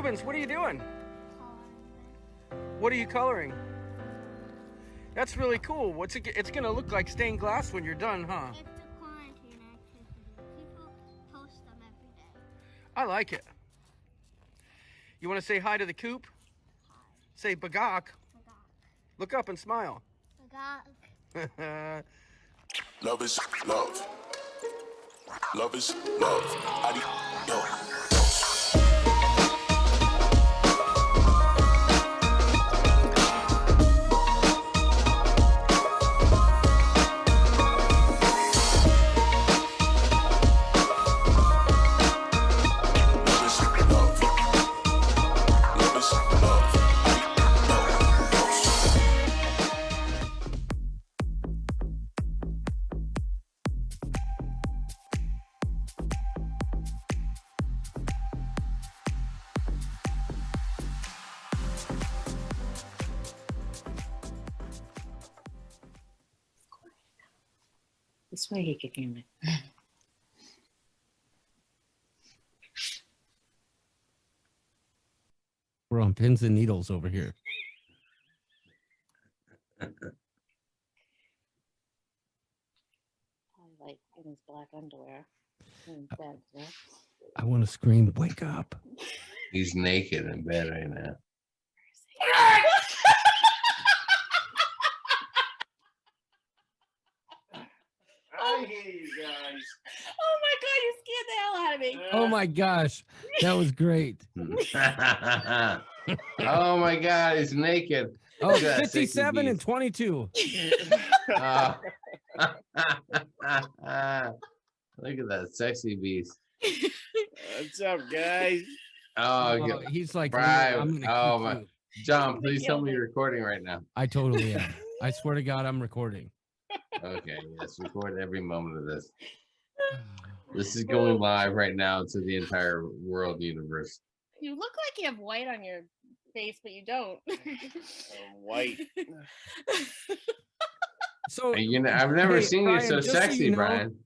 Rubens, what are you doing? What are you coloring? That's really cool. What's it? It's gonna look like stained glass when you're done, huh? It's a quarantine activity. People post them every day. I like it. You want to say hi to the coop? Hi. Say bagok. Bagok. Look up and smile. Bagok. Love is love. Love is love. Yo. This way he could hear it. We're on pins and needles over here. I like in his black underwear. In bed, yeah. I want to scream, wake up. He's naked in bed right now. I hear you guys. Oh my God, you scared the hell out of me. Oh my gosh, that was great. Oh my God, he's naked. Oh, Look at that 57 sexy and 22. Oh. Look at that sexy beast. What's up, guys? Oh, Oh, good. he's like, Brian, I'm gonna oh kick my- you. John, please tell me you're recording right now. I totally am. I swear to God, I'm recording. Okay, yes, record every moment of this. This is going live right now to the entire world universe. You look like you have white on your face, but you don't. White. So I've never hey, seen Brian, you so just so sexy, you know, Brian.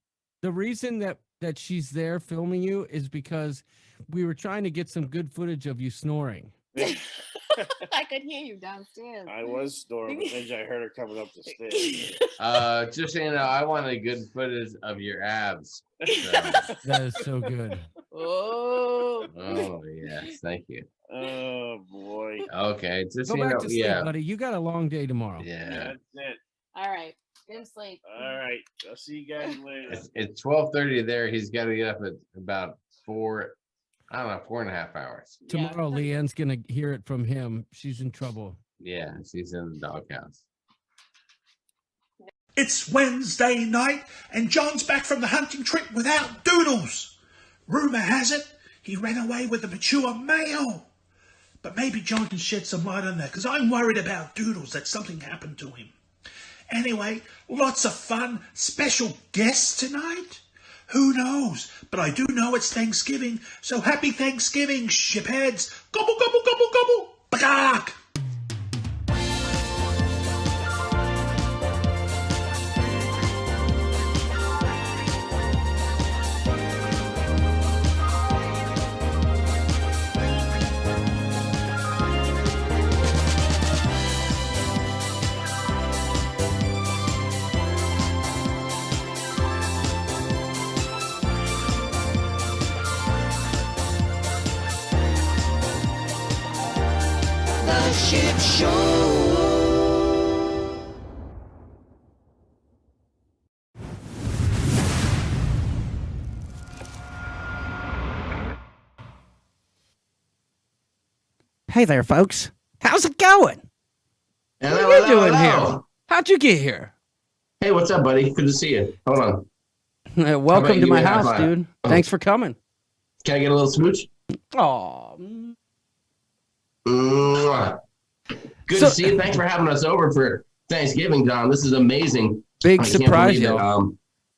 the reason that she's there filming you is because we were trying to get some good footage of you snoring. I could hear you downstairs. I was snoring, but then I heard her coming up the stairs. Just so you know, I wanted good footage of your abs. So, That is so good. Oh. oh yes, thank you. Oh boy. Okay, just Go so you back know, to sleep, yeah, buddy. You got a long day tomorrow. yeah. That's it. All right. Go to sleep. All right. I'll see you guys later. It's 12:30 there. He's got to get up at about 4.5 hours. Tomorrow, Leanne's gonna hear it from him. She's in trouble. Yeah, she's in the doghouse. It's Wednesday night, and John's back from the hunting trip without Doodles. Rumour has it he ran away with a mature male. But maybe John can shed some light on that, because I'm worried about Doodles, that something happened to him. Anyway, lots of fun, special guests tonight. Who knows? But I do know it's Thanksgiving, so happy Thanksgiving, shipheads. Gobble, gobble, gobble, gobble. Bagak! Shit Show. Hey there, folks. How's it going? Hello, What are you hello, doing hello. here? How'd you get here? Hey, what's up, buddy? Good to see you. Hold on. Welcome to you my and house, Alpha? dude. Oh. Thanks for coming. Can I get a little smooch? Aw. Mwah. Good So- to see you. Thanks for having us over for Thanksgiving, Don. This is amazing. Big I can't surprise, believe it. y'all.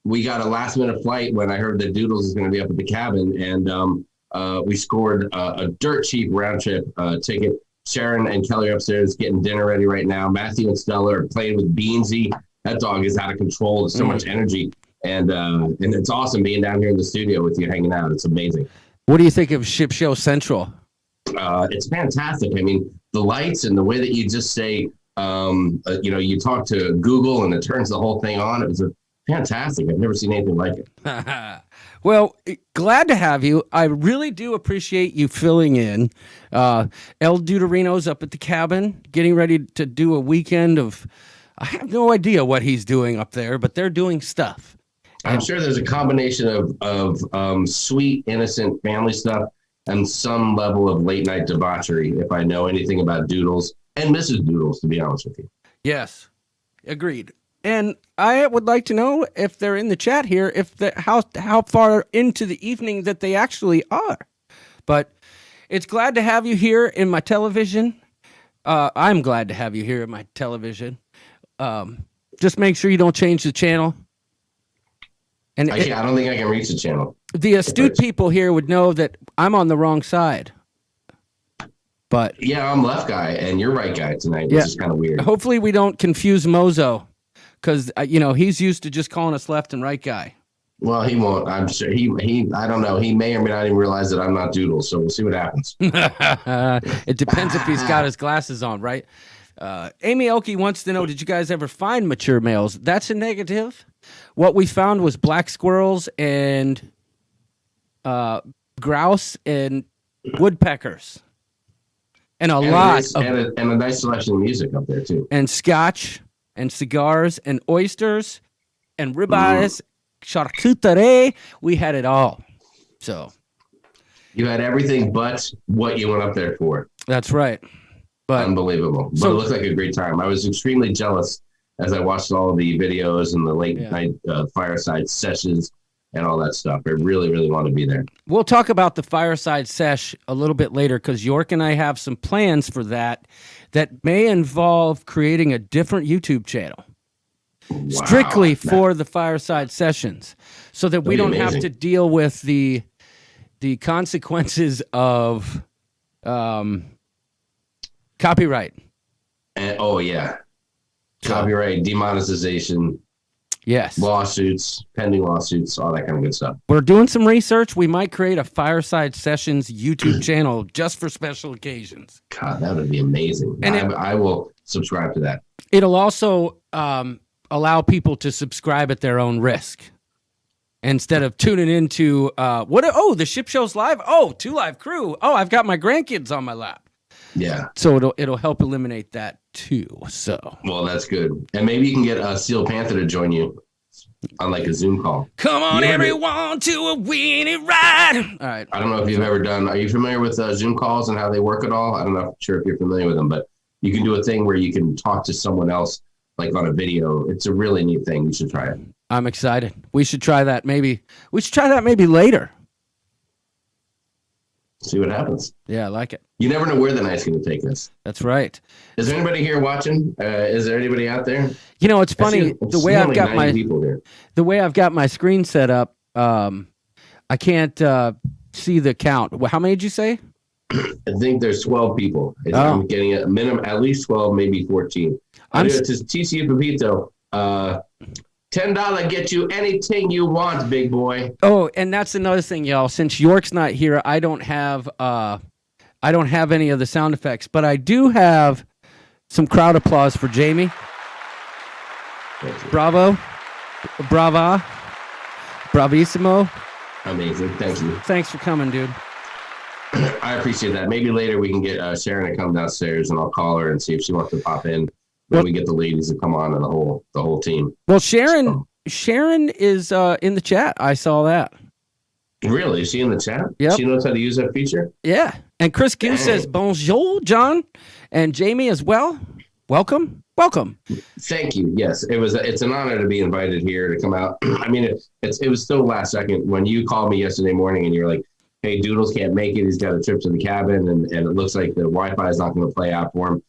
We got a last minute flight when I heard that Doodles is going to be up at the cabin, and we scored a dirt cheap round trip ticket. Sharon and Kelly are upstairs getting dinner ready right now. Matthew and Stella are playing with Beansy. That dog is out of control. There's so much energy, and it's awesome being down here in the studio with you, hanging out. It's amazing. What do you think of Ship Show Central? It's fantastic. I mean, the lights and the way that you just say, you talk to Google and it turns the whole thing on. It was fantastic. I've never seen anything like it. Well, glad to have you. I really do appreciate you filling in. El Deuterino's up at the cabin, getting ready to do a weekend of. I have no idea what he's doing up there, but they're doing stuff. I'm sure there's a combination of sweet, innocent family stuff and some level of late night debauchery, if I know anything about Doodles and Mrs. Doodles, to be honest with you. Yes, agreed. And I would like to know if they're in the chat here, how far into the evening that they actually are. But it's glad to have you here in my television. I'm glad to have you here in my television. Just make sure you don't change the channel. And I don't think I can reach the channel. The astute people here would know that I'm on the wrong side. But yeah, I'm left guy and you're right guy tonight, which is kind of weird. Hopefully we don't confuse Mozo, because he's used to just calling us left and right guy. Well, he won't. I'm sure he. I don't know. He may or may not even realize that I'm not Doodles. So we'll see what happens. It depends if he's got his glasses on, right? Amy Oki wants to know: did you guys ever find mature males? That's a negative. What we found was black squirrels and grouse and woodpeckers, and a nice selection of music up there too, and scotch and cigars and oysters and ribeyes, charcuterie. We had it all. So you had everything but what you went up there for. That's right. But unbelievable. But it looked like a great time. I was extremely jealous as I watched all the videos and the late night fireside sessions and all that stuff. I really, really want to be there. We'll talk about the fireside sesh a little bit later, because York and I have some plans for that may involve creating a different YouTube channel. Wow. Strictly for the fireside sessions, so that we don't have to deal with the consequences of copyright. Copyright, demonetization. Yes. Lawsuits, pending lawsuits, all that kind of good stuff. We're doing some research. We might create a Fireside Sessions YouTube channel just for special occasions. God, that would be amazing. And I will subscribe to that. It'll also allow people to subscribe at their own risk, instead of tuning into the ship show's live. Oh, 2 Live Crew. Oh, I've got my grandkids on my lap. Yeah. So it'll help eliminate that too. So well, that's good. And maybe you can get Steel Panther to join you on like a Zoom call. Come on, everyone, to a weenie ride. All right. I don't know if you've ever done. Are you familiar with Zoom calls and how they work at all? I don't know. Sure if you're familiar with them, but you can do a thing where you can talk to someone else like on a video. It's a really neat thing. You should try it. I'm excited. We should try that. Maybe we should try that later. See what happens. Yeah, I like it. You never know where the night's going to take us. That's right. Is there anybody here watching? Is there anybody out there? You know, it's funny the way I've got my screen set up. I can't see the count. How many did you say? I think there's 12 people. I'm getting a minimum, at least 12, maybe 14. I'm to TCU Pepito. $10 get you anything you want, big boy. Oh, and that's another thing, y'all. Since York's not here, I don't have any of the sound effects, but I do have some crowd applause for Jamie. Bravo, brava, bravissimo. Amazing, thank you. Thanks for coming, dude. I appreciate that. Maybe later we can get Sharon to come downstairs, and I'll call her and see if she wants to pop in. When we get the ladies to come on and the whole team. Well, Sharon is in the chat. I saw that. Really? Is she in the chat? Yeah. She knows how to use that feature? Yeah. And Chris Q says, bonjour, John. And Jamie as well. Welcome. Thank you. Yes. It's an honor to be invited here to come out. I mean, it was still last second when you called me yesterday morning and you were like, hey, Doodles can't make it. He's got a trip to the cabin and it looks like the Wi-Fi is not going to play out for him.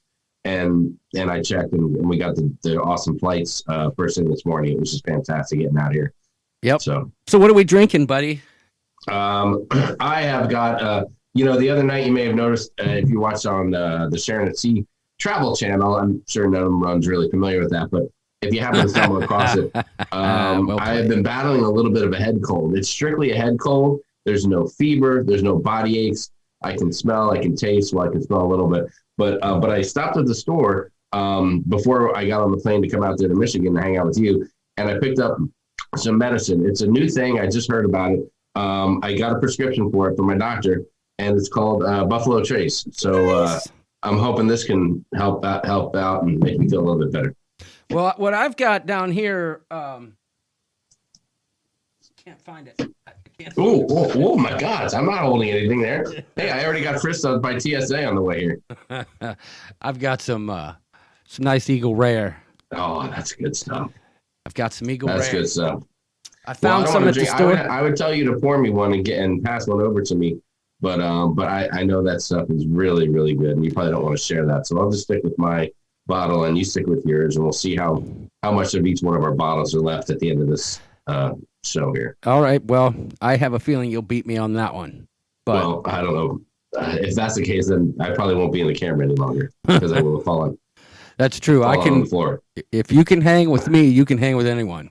And I checked and we got the awesome flights first thing this morning. It was just fantastic getting out here. Yep. So what are we drinking, buddy? I have got, the other night you may have noticed if you watched on the Sharon at Sea Travel channel, I'm sure none of them runs really familiar with that, but if you happen to stumble across it, I have been battling a little bit of a head cold. It's strictly a head cold. There's no fever. There's no body aches. I can smell, I can taste, well, I can smell a little bit. But I stopped at the store before I got on the plane to come out there to Michigan to hang out with you, and I picked up some medicine. It's a new thing. I just heard about it. I got a prescription for it from my doctor, and it's called Buffalo Trace. So I'm hoping this can help out and make me feel a little bit better. Well, what I've got down here, can't find it. Oh my God. I'm not holding anything there. Hey, I already got frisked by TSA on the way here. I've got some nice Eagle Rare. Oh, that's good stuff. I've got some Eagle That's Rare. good stuff. I found Well, some at the store. I would tell you to pour me one and pass one over to me. But I know that stuff is really, really good, and you probably don't want to share that. So I'll just stick with my bottle, and you stick with yours, and we'll see how much of each one of our bottles are left at the end of this show here. All right. Well, I have a feeling you'll beat me on that one. But Well, I don't know. If that's the case, then I probably won't be in the camera any longer because I will have fallen. that's true. I on can. the floor. If you can hang with me, you can hang with anyone.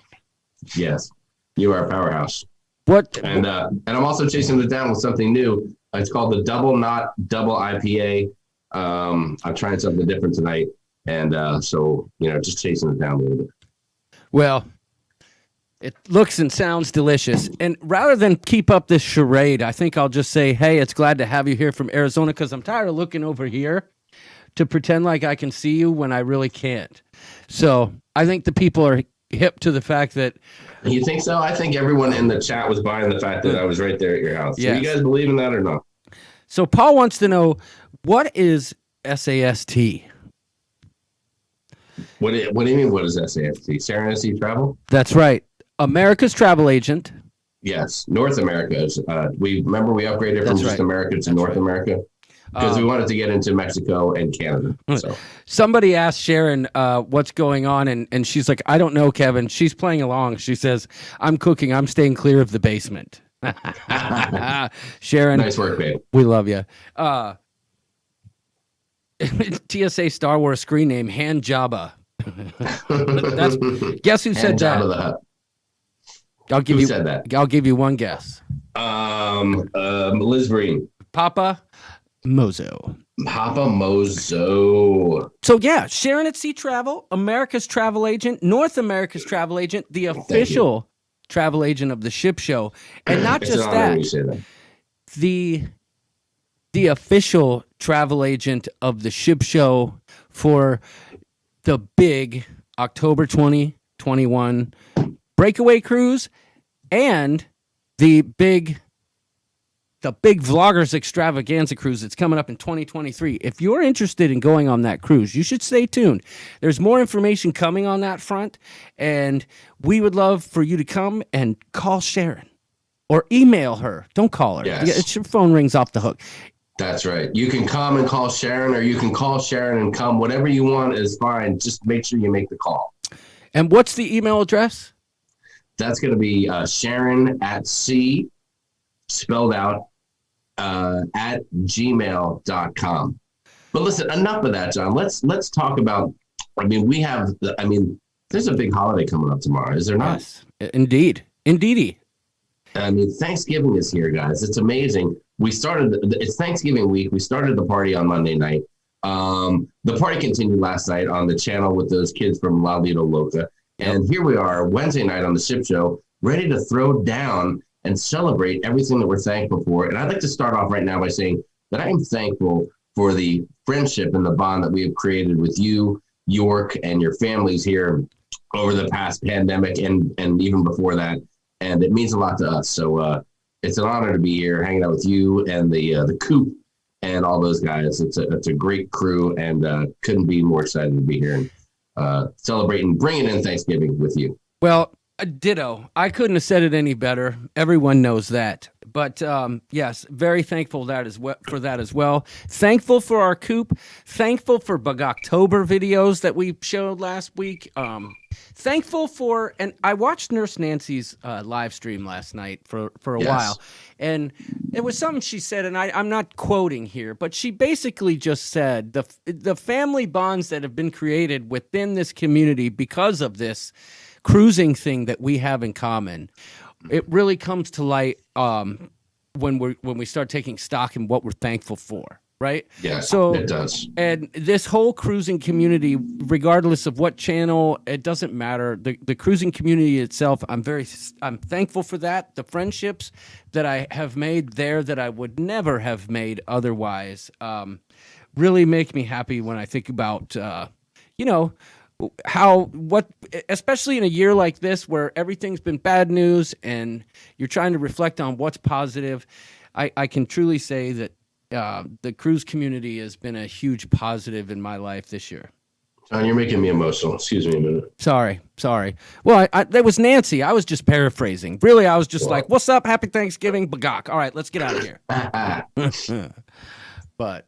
Yes, you are a powerhouse. What? And I'm also chasing it down with something new. It's called the Double Knot Double IPA. I'm trying something different tonight, and so just chasing it down a little bit. Well, it looks and sounds delicious. And rather than keep up this charade, I think I'll just say, hey, it's glad to have you here from Arizona, because I'm tired of looking over here to pretend like I can see you when I really can't. So I think the people are hip to the fact that. You think so? I think everyone in the chat was buying the fact that I was right there at your house. Yes. Do you guys believe in that or not? So Paul wants to know, what is SAST? What do you mean? What is SAFT? Serenity Travel? That's right. America's Travel Agent. Yes, North America. We upgraded from That's just right. America to North America because we wanted to get into Mexico and Canada. So Somebody asked Sharon what's going on, and she's like, I don't know, Kevin. She's playing along. She says, I'm cooking. I'm staying clear of the basement. Sharon, nice work, babe. we love you. TSA Star Wars screen name, Han Jabba. Guess who said And that? Jabba the Hutt. I'll give Who you. said that? I'll give you one guess. Liz Breen. Papa Mozo. Papa Mozo. So yeah, Sharon at Sea Travel, America's Travel Agent, North America's Travel Agent, the official travel agent of the ship show, and not It's just an honor when you that, say that. the official travel agent of the ship show for the big October 2021 breakaway cruise and the big Vloggers Extravaganza cruise that's coming up in 2023. If you're interested in going on that cruise, you should stay tuned. There's more information coming on that front, and we would love for you to come and call Sharon or email her. Don't call her. Yes. Your phone rings off the hook. That's right. You can come and call Sharon, or you can call Sharon and come. Whatever you want is fine. Just make sure you make the call. And what's the email address? That's going to be Sharon at C, spelled out, at gmail.com. But listen, enough of that, John. Let's talk about, there's a big holiday coming up tomorrow, is there not? Yes, indeed. Indeedy. Thanksgiving is here, guys. It's amazing. It's Thanksgiving week. We started the party on Monday night. The party continued last night on the channel with those kids from La Lido Loca. And here we are Wednesday night on the ship show, ready to throw down and celebrate everything that we're thankful for. And I'd like to start off right now by saying that I am thankful for the friendship and the bond that we have created with you, York, and your families here over the past pandemic and even before that. And it means a lot to us. So it's an honor to be here hanging out with you and the Coop and all those guys. It's a great crew, and couldn't be more excited to be here and celebrating, bringing in Thanksgiving with you. Well, ditto. I couldn't have said it any better. Everyone knows that. But yes, very thankful for that as well. Thankful for our coop. Thankful for Bug October videos that we showed last week. Thankful for, and I watched Nurse Nancy's live stream last night for a while, and it was something she said, and I'm not quoting here, but she basically just said the family bonds that have been created within this community because of this cruising thing that we have in common. It really comes to light when we start taking stock in what we're thankful for, right? Yeah, So it does. And this whole cruising community, regardless of what channel, it doesn't matter. The cruising community itself, I'm thankful for that. The friendships that I have made there that I would never have made otherwise, really make me happy when I think about, especially in a year like this where everything's been bad news and you're trying to reflect on what's positive. I can truly say that the cruise community has been a huge positive in my life this year. John, you're making me emotional. Excuse me a minute. Sorry. Well, that was Nancy. I was just paraphrasing. Really, I was just like, "What's up? Happy Thanksgiving, bagok." All right, let's get out of here. But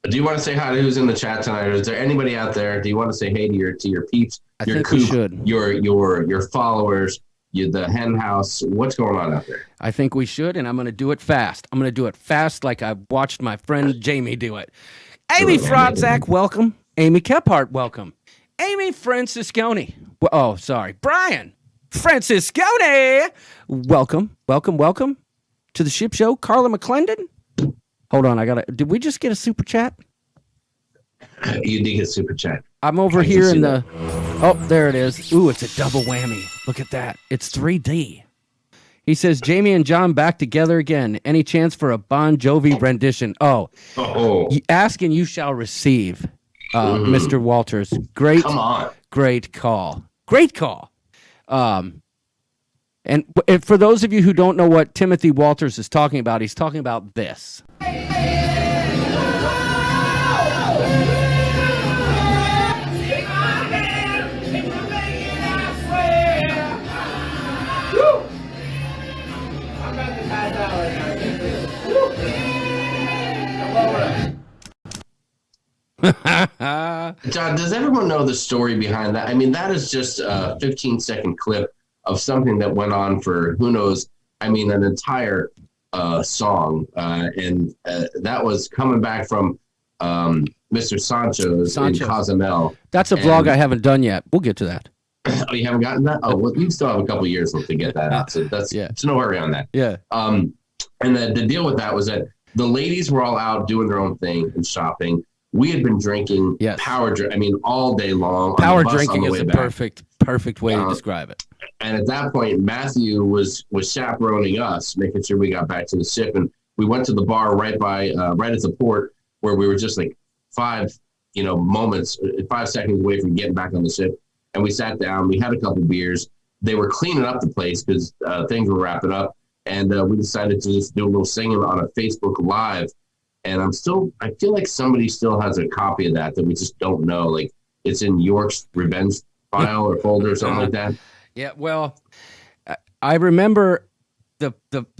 do you want to say hi to who's in the chat tonight? Or is there anybody out there? Do you want to say hey to your peeps? I your think we should. Your followers, the hen house. What's going on out there? I think we should, and I'm going to do it fast. I'm going to do it fast like I watched my friend Jamie do it. Amy Frodzak, welcome. Amy Kephart, welcome. Amy Francisconi. Brian Francisconi. Welcome to the ship show. Carla McClendon. Hold on, did we just get a super chat? You did get super chat. I'm over here in the... Oh, there it is. Ooh, it's a double whammy. Look at that. It's 3D. He says, Jamie and John back together again. Any chance for a Bon Jovi rendition? Ask and you shall receive, Mr. Walters. Great. Come on. Great call. And for those of you who don't know what Timothy Walters is talking about, he's talking about this. John, does everyone know the story behind that? I mean, that is just a 15-second clip of something that went on for who knows, an entire song. And that was coming back from Mr. Sancho's in Cozumel. That's a vlog I haven't done yet. We'll get to that. Oh, you haven't gotten that? Oh, well, you still have a couple years left to get that out. So it's no hurry on that. Yeah. And the deal with that was that the ladies were all out doing their own thing and shopping. We had been drinking power drink. All day long. Power drinking is a perfect way to describe it. And at that point, Matthew was chaperoning us, making sure we got back to the ship. And we went to the bar right at the port where we were just like 5 seconds away from getting back on the ship. And we sat down. We had a couple beers. They were cleaning up the place because things were wrapping up. And we decided to just do a little singing on a Facebook Live. And I feel like somebody still has a copy of that we just don't know. Like it's in York's revenge file or folder or something like that. Yeah, well, I remember the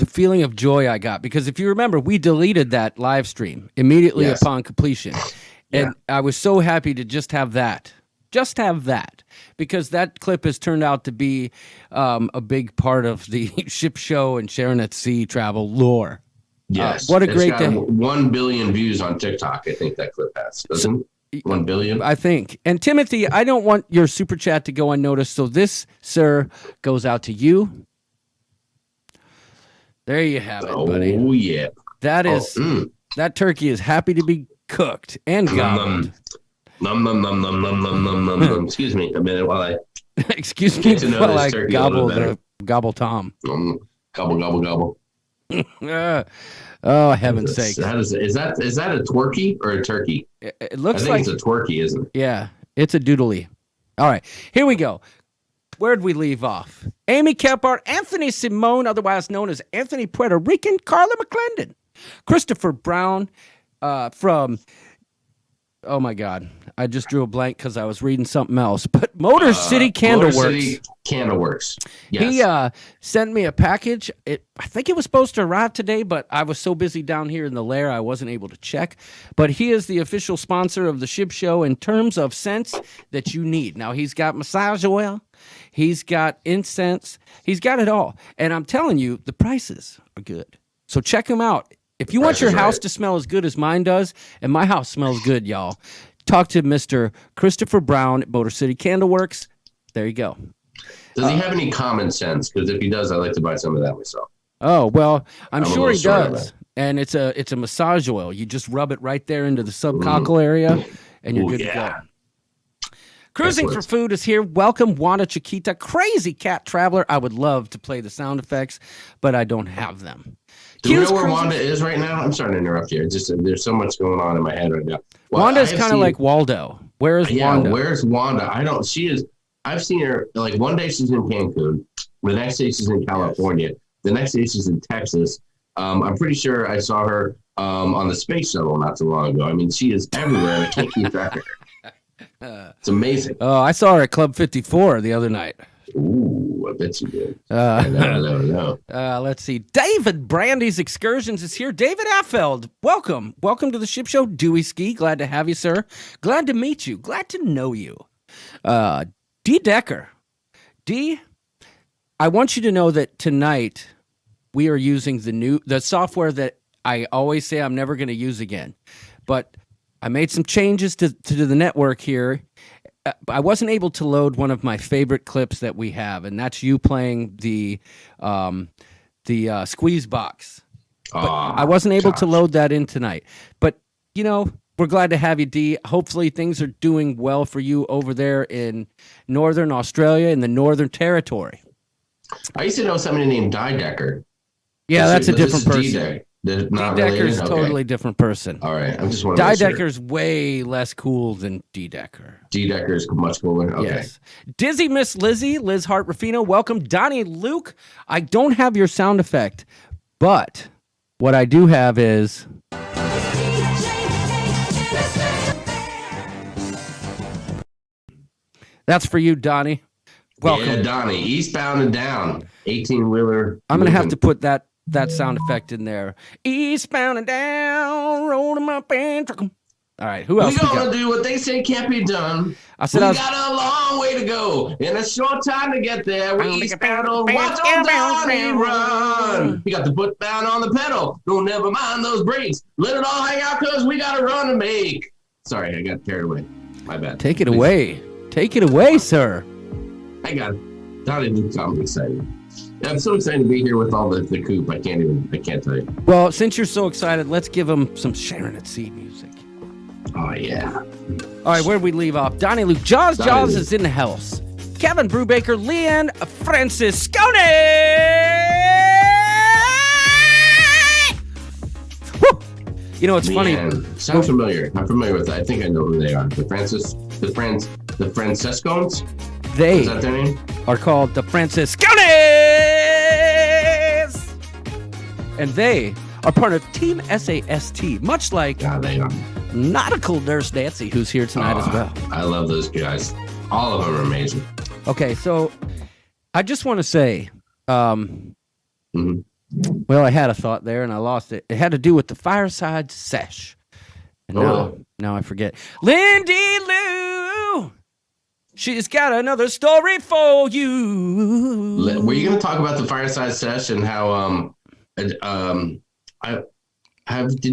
feeling of joy I got because if you remember, we deleted that live stream immediately upon completion. And I was so happy to just have that because that clip has turned out to be a big part of the ship show and Sharon at Sea travel lore. Yes. What a great day. 1 billion views on TikTok, I think that clip has. Doesn't it? 1 billion? I think. And Timothy, I don't want your super chat to go unnoticed. So this, sir, goes out to you. There you have it, buddy. Oh, yeah. That is, that turkey is happy to be cooked and gobbled. Num, num, num, num, num, num, num, num, num. Excuse me a minute while I excuse me while I gobble Tom. Gobble, gobble, gobble. Oh, heaven's sake! Is that a twerky or a turkey? It looks like it's a twerky, isn't it? Yeah, it's a doodly. All right, here we go. Where'd we leave off? Amy Kephart, Anthony Simone, otherwise known as Anthony Puerto Rican, Carla McClendon, Christopher Brown from. Oh my God! I just drew a blank because I was reading something else. But Motor City Candleworks. Yes. He sent me a package. I think it was supposed to arrive today, but I was so busy down here in the lair I wasn't able to check. But he is the official sponsor of the ship show in terms of scents that you need. Now he's got massage oil, he's got incense, he's got it all. And I'm telling you, the prices are good. So check him out. If you want your house to smell as good as mine does, and my house smells good, y'all, talk to Mr. Christopher Brown at Motor City Candleworks. There you go. Does he have any common sense? Because if he does, I'd like to buy some of that myself. Oh well, I'm I'm a sure he little short on does. And it's a massage oil. You just rub it right there into the subcockle area, and you're Ooh, good to yeah. go. Cruising for Excellent. Food is here. Welcome, Wanda Chiquita, Crazy Cat Traveler. I would love to play the sound effects, but I don't have them. Do you know Q's where Cruising- Wanda is right now? I'm sorry to interrupt you. It's just there's so much going on in my head right now. Wanda's I have kind of seen- like Waldo. Where is Yeah, Wanda? where's Wanda? I don't. She is. I've seen her like one day she's in Cancun, the next day she's in California, the next day she's in Texas. I'm pretty sure I saw her on the space shuttle not too long ago. I mean, she is everywhere. And I can't keep track of her. It's amazing. Oh, I saw her at Club 54 the other night. Ooh, I bet you did. No. Let's see. David Brandy's Excursions is here. David Affeld, welcome. Welcome to the Ship Show. Dewey Ski, glad to have you, sir. Glad to meet you. Glad to know you. D. Decker. D, I want you to know that tonight we are using the software that I always say I'm never going to use again. But I made some changes to the network here. I wasn't able to load one of my favorite clips that we have, and that's you playing the squeeze box. But I wasn't able to load that in tonight. But, you know, we're glad to have you, D. Hopefully things are doing well for you over there in Northern Australia, in the Northern Territory. I used to know somebody named Decker. Yeah, that's a This different is person. Not D-Decker's related? Okay. totally different person. All right. I just want to Decker's way less cool than D-Decker. Decker is much cooler. Okay. Yes. Dizzy Miss Lizzie, Liz Hart Rufino, welcome. Donnie Luke, I don't have your sound effect, but what I do have is... That's for you, Donnie. Welcome. Yeah, Donnie. Eastbound and down. 18-wheeler. I'm going to have to put that sound effect in there. Eastbound and down, rolling up and truck 'em. All right, who else We we gonna got? do what they say can't be done. I said we I was- got a long way to go and a short time to get there. We eastbound, oh, watch old Donnie run. We got the foot down on the pedal. Don't never mind those brakes. Let it all hang out because we got a run to make. Sorry, I got carried away. My bad. Take it Please. away. Take it away, sir. I got it. Donnie Luke's I'm excited. I'm so excited to be here with all the coop. I can't tell you. Well, since you're so excited, let's give him some Sharon at Sea music. Oh, yeah. All right, where did we leave off? Donnie Luke. Jaws Donnie Luke. is in the house. Kevin Brubaker, Leanne Franciscone. Woo! You know, it's funny. Man, sounds familiar. I'm familiar with that. I think I know who they are. The Franciscons? They Is that their name? are called the Franciscones. And they are part of Team SAST, much like Yeah, they are. Nautical Nurse Nancy, who's here tonight as well. I love those guys. All of them are amazing. Okay, so I just want to say, Mhm. well, I had a thought there and I lost it. It had to do with the fireside sesh. And now I forget. Lindy Lou, she's got another story for you. Were you going to talk about the fireside session? How did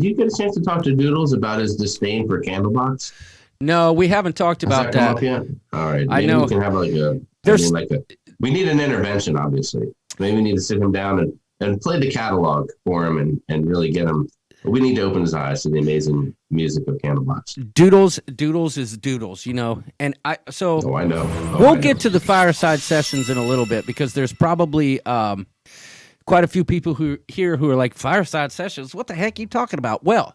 you get a chance to talk to Doodles about his disdain for Candlebox? No, we haven't talked Has about come that. up yet? All right. I Maybe know. we can have we need an intervention, obviously. Maybe we need to sit him down and play the catalog for him and really get him. We need to open his eyes to the amazing music of Candlebox. Doodles is Doodles, you know. And I know. We'll Get to the fireside sessions in a little bit because there's probably quite a few people who are like, fireside sessions, what the heck are you talking about? Well,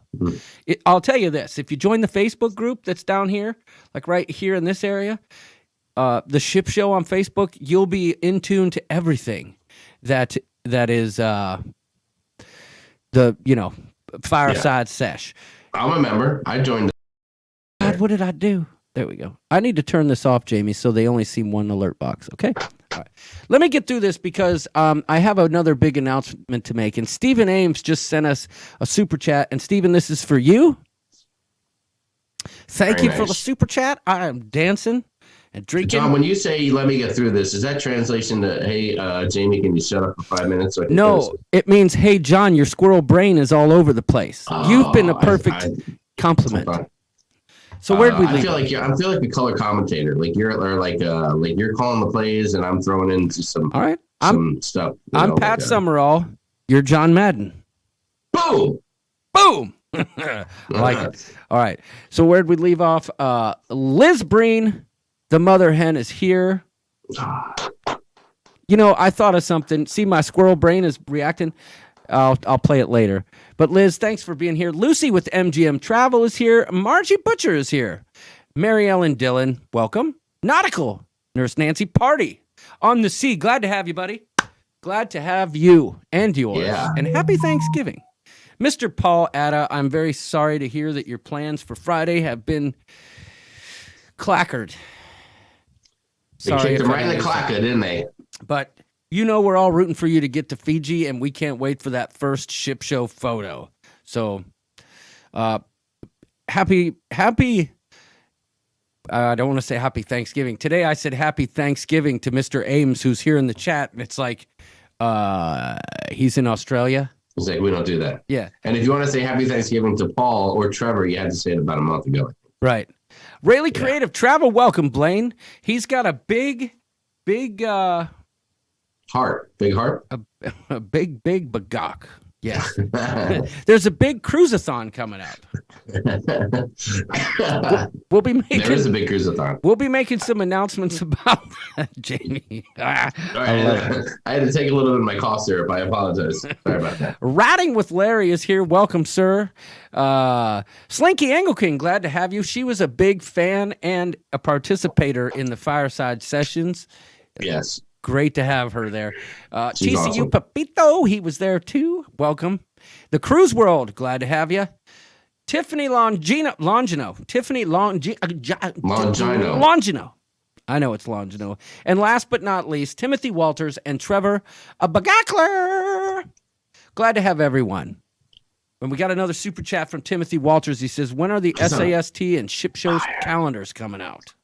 I'll tell you this. If you join the Facebook group that's down here, like right here in this area, the Ship Show on Facebook, you'll be in tune to everything that is fireside sesh. I'm a member. I joined. God, what did I do? There we go. I need to turn this off, Jamie, so they only see one alert box. Okay? All right. Let me get through this because I have another big announcement to make. And Stephen Ames just sent us a super chat. And Stephen, this is for you. Thank Very you for the nice. super chat. I am dancing and drinking. John, when you say let me get through this, is that translation to, hey, Jamie, can you shut up for 5 minutes? So I can No, finish it means, hey, John, your squirrel brain is all over the place. You've been a Oh, perfect compliment. So where did we I leave? feel like a color commentator. Like you're calling the plays, and I'm throwing in just some All right. some stuff. I'm Pat Summerall, You're John Madden. Boom. Boom. I like it. All right. So where'd we leave off? Liz Breen, the mother hen, is here. You know, I thought of something. See, my squirrel brain is reacting. I'll play it later. But Liz, thanks for being here. Lucy with MGM Travel is here. Margie Butcher is here. Mary Ellen Dillon, welcome. Nautical, Nurse Nancy Party. On the Sea, glad to have you, buddy. Glad to have you and yours. Yeah. And happy Thanksgiving. Mr. Paul Atta, I'm very sorry to hear that your plans for Friday have been clackered. They kicked him right in the clacker, didn't they? But you know we're all rooting for you to get to Fiji, and we can't wait for that first ship show photo. So, happy. I don't want to say happy Thanksgiving. Today I said happy Thanksgiving to Mr. Ames, who's here in the chat, and it's like he's in Australia. It's like, we don't do that. Yeah. And if you want to say happy Thanksgiving to Paul or Trevor, you had to say it about a month ago. Right. Rayleigh Creative Travel, welcome, Blaine. He's got a big Heart. Big heart? a big bagok. Yes. There's a big cruiseathon coming up. We'll be making. There is a big cruiseathon. We'll be making some announcements about that, Jamie. I had to take a little bit of my cough syrup. I apologize. Sorry about that. Ratting with Larry is here. Welcome, sir. Slinky Engelking, glad to have you. She was a big fan and a participator in the fireside sessions. Yes. Great to have her there. She's TCU awesome. Pepito, he was there too. Welcome. The Cruise World, glad to have you. Tiffany Longino. Tiffany Longino. I know it's Longino. And last but not least, Timothy Walters and Trevor Bagakler. Glad to have everyone. And we got another super chat from Timothy Walters. He says, when are the SAST and ship shows calendars coming out?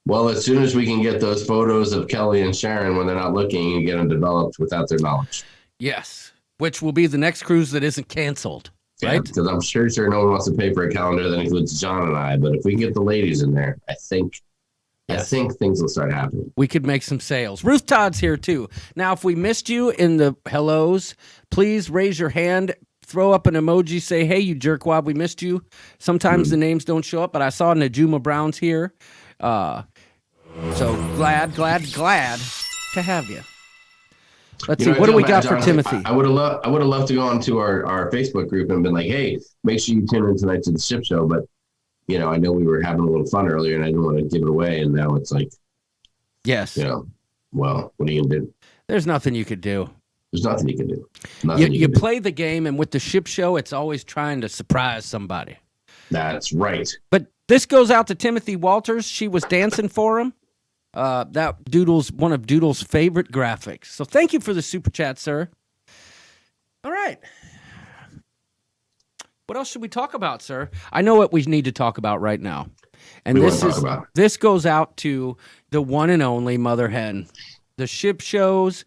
Well, as soon as we can get those photos of Kelly and Sharon when they're not looking and get them developed without their knowledge. Yes, which will be the next cruise that isn't canceled, right? Because I'm sure no one wants to pay for a calendar that includes John and I. But if we can get the ladies in there, I think things will start happening. We could make some sales. Ruth Todd's here too. Now, if we missed you in the hellos, please raise your hand. Throw up an emoji. Say, hey, you jerkwad, we missed you. Sometimes the names don't show up, but I saw Najuma Brown's here. So glad to have you. Let's see. What do we got for Timothy? I would have loved to go onto our Facebook group and been like, hey, make sure you tune in tonight to the ship show. But, you know, I know we were having a little fun earlier and I didn't want to give it away. And now it's like, yes. You know, well, what are you going to do? There's nothing you could do. There's nothing you can do. You play the game, and with the ship show, it's always trying to surprise somebody. That's right. But this goes out to Timothy Walters. She was dancing for him. That Doodle's one of Doodle's favorite graphics. So thank you for the super chat, sir. All right. What else should we talk about, sir? I know what we need to talk about right now. And this goes out to the one and only Mother Hen, the ship show's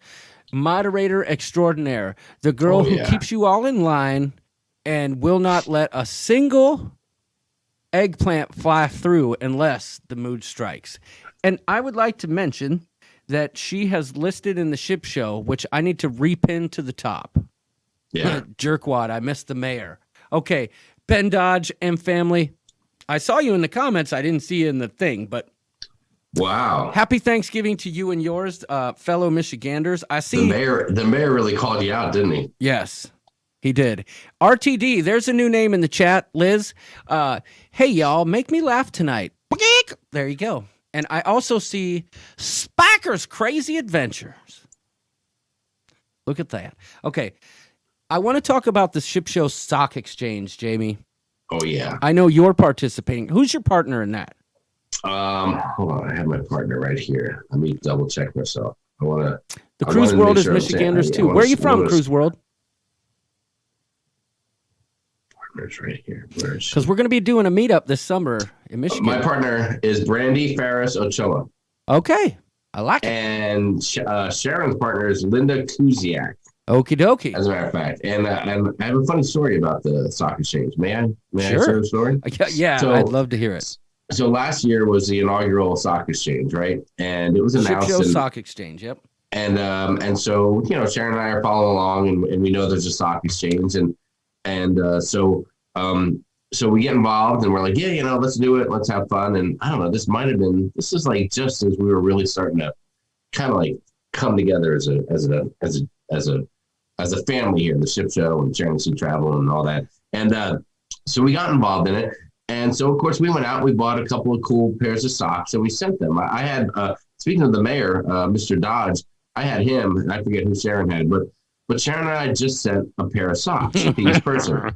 moderator extraordinaire, the girl who keeps you all in line and will not let a single eggplant fly through unless the mood strikes. And I would like to mention that she has listed in the ship show, which I need to repin to the top. Yeah. Jerkwad, I missed the mayor. Okay, Ben Dodge and family. I saw you in the comments. I didn't see you in the thing, but wow. Happy Thanksgiving to you and yours, fellow Michiganders. I see the mayor really called you out, didn't he? Yes. He did. RTD, there's a new name in the chat, Liz. Hey, y'all, make me laugh tonight. There you go. And I also see Spacker's Crazy Adventures. Look at that. Okay. I want to talk about the ship show stock exchange, Jamie. Oh, yeah. I know you're participating. Who's your partner in that? Hold on. I have my partner right here. Let me double check myself. The Cruise World is Michiganders too. Where are you from, Cruise World? Right here. Because we're going to be doing a meetup this summer in Michigan. My partner is Brandy Ferris Ochoa. Okay. I like it. And Sharon's partner is Linda Kuziak. Okie dokie. As a matter of fact. And I have a funny story about the stock exchange. May I sure. share the story? Yeah, so, I'd love to hear it. So last year was the inaugural stock exchange, right? And it was announced. Ship show stock exchange, yep. And so, Sharon and I are following along, and we know there's a sock exchange, so we get involved, and we're like, yeah, let's do it, let's have fun. And I don't know, this is like just as we were really starting to kind of like come together as a family here, the ship show and Sharon Sea Travel and all that. And so we got involved in it. And so, of course, we went out, we bought a couple of cool pairs of socks, and we sent them. I had, speaking of the mayor, Mr. Dodge, I had him, and I forget who Sharon had, but Sharon and I just sent a pair of socks to each person.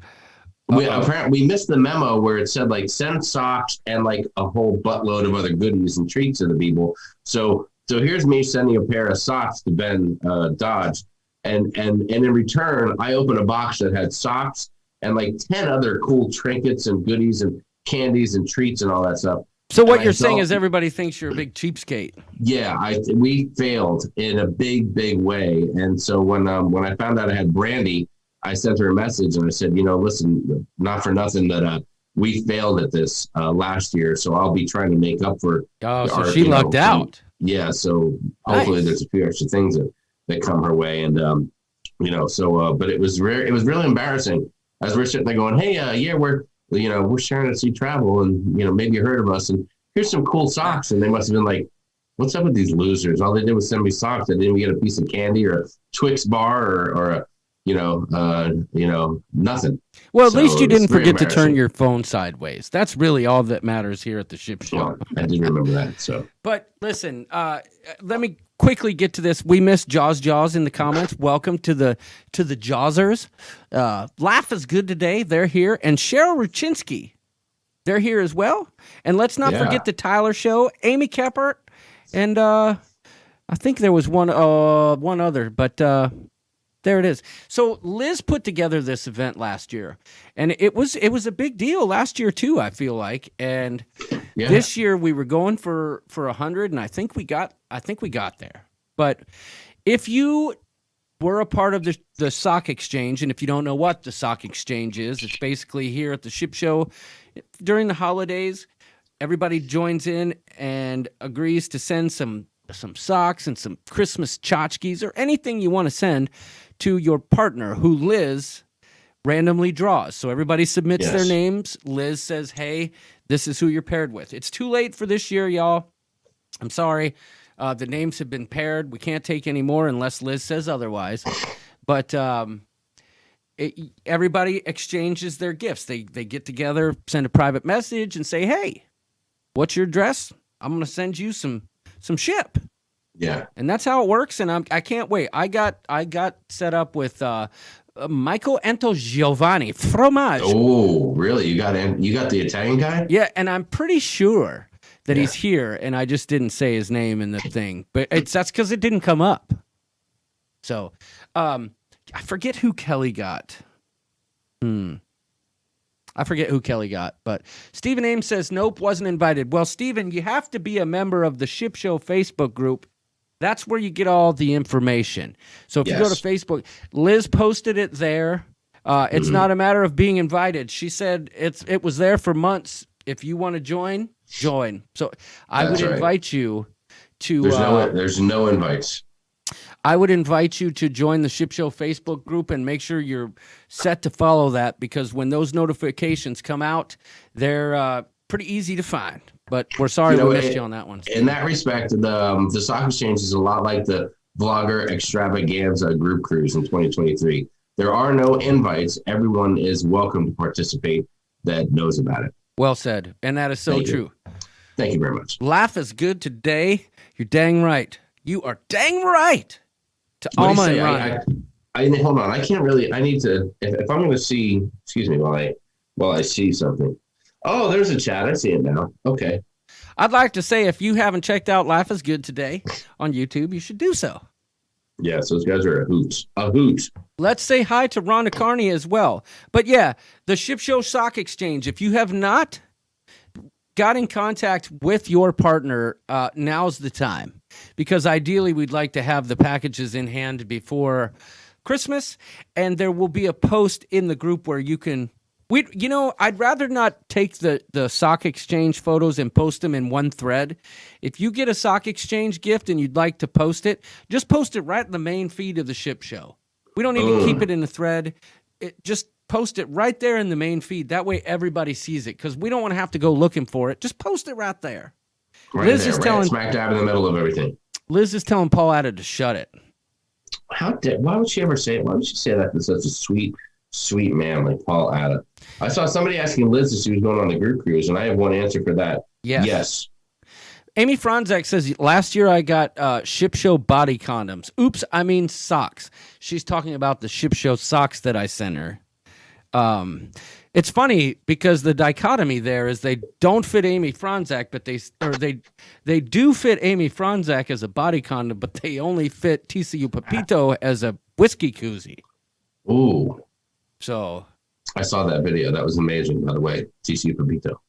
We missed the memo where it said like send socks and like a whole buttload of other goodies and treats to the people. So here's me sending a pair of socks to Ben Dodge, and in return, I opened a box that had socks and like 10 other cool trinkets and goodies and candies and treats and all that stuff. So what you're saying is everybody thinks you're a big cheapskate. Yeah, we failed in a big way. And so when I found out I had Brandy, I sent her a message and I said, listen, not for nothing that we failed at this last year, so I'll be trying to make up for. Oh, so she lucked out. Yeah, so hopefully there's a few extra things that come her way, and but it was really embarrassing as we're sitting there going, hey, we're Sharon Sea Travel, and maybe you heard of us, and here's some cool socks, and they must have been like, what's up with these losers? All they did was send me socks. They didn't even get a piece of candy or a Twix bar or a nothing. Well, at least you didn't forget to turn your phone sideways. That's really all that matters here at the ship show. Well, I did remember that. So, but listen, let me quickly get to this. We missed Jaws in the comments. Welcome to the Jawsers. Laugh is good today. They're here, and Cheryl Ruchinski, they're here as well. And let's not forget the Tyler Show, Amy Keppert, and I think there was one other, but. There it is. So Liz put together this event last year, and it was a big deal last year too, I feel like. And this year we were going for 100, and I think we got there. But if you were a part of the sock exchange, and if you don't know what the sock exchange is, it's basically here at the ship show during the holidays, everybody joins in and agrees to send some socks and some Christmas tchotchkes or anything you want to send to your partner, who Liz randomly draws. So everybody submits their names. Liz says, hey, this is who you're paired with. It's too late for this year, y'all. I'm sorry. The names have been paired. We can't take any more unless Liz says otherwise. But everybody exchanges their gifts. They get together, send a private message, and say, hey, what's your address? I'm going to send you some ship. Yeah, and that's how it works, and I can't wait. I got set up with Michael Giovanni Fromage. Oh, really? You got the Italian guy? Yeah, and I'm pretty sure that he's here, and I just didn't say his name in the thing, but that's because it didn't come up. So, I forget who Kelly got. I forget who Kelly got, but Stephen Ames says, nope, wasn't invited. Well, Stephen, you have to be a member of the Ship Show Facebook group. That's where you get all the information. So if you go to Facebook, Liz posted it there. It's not a matter of being invited. She said it was there for months. If you want to join. So I would invite you to. There's no invites. I would invite you to join the Ship Show Facebook group and make sure you're set to follow that, because when those notifications come out, they're pretty easy to find. But we're sorry we missed you on that one. In that respect, the Sock Exchange is a lot like the Vlogger Extravaganza group cruise in 2023. There are no invites. Everyone is welcome to participate that knows about it. Well said. And that is so true. Thank you very much. Laugh is good today. You're dang right. You are dang right. To Alma and Ronnie. Hold on. I can't really. I need to. If I'm going to see. Excuse me while I see something. Oh, there's a chat. I see it now. Okay. I'd like to say, if you haven't checked out Laugh is Good today on YouTube, you should do so. Yes, those guys are a hoot. A hoot. Let's say hi to Rhonda Carney as well. But yeah, the Ship Show Sock Exchange. If you have not got in contact with your partner, now's the time. Because ideally, we'd like to have the packages in hand before Christmas. And there will be a post in the group where you can I'd rather not take the sock exchange photos and post them in one thread. If you get a sock exchange gift and you'd like to post it, just post it right in the main feed of the ship show. We don't need to keep it in the thread. Just post it right there in the main feed. That way everybody sees it because we don't want to have to go looking for it. Just post it right there. Right Liz there, is right telling smack dab in the middle of everything. Liz is telling Paul Atta to shut it. Why would she ever say it? Why would she say that to such a sweet man like Paul Atta? I saw somebody asking Liz if she was going on the group cruise, and I have one answer for that. Yes. Amy Franzak says, last year I got ship show body condoms. Oops, I mean socks. She's talking about the ship show socks that I sent her. It's funny because the dichotomy there is they don't fit Amy Franzak, but they do fit Amy Franzak as a body condom, but they only fit TCU Pepito as a whiskey koozie. Ooh. So I saw that video. That was amazing, by the way. TCU Pepito.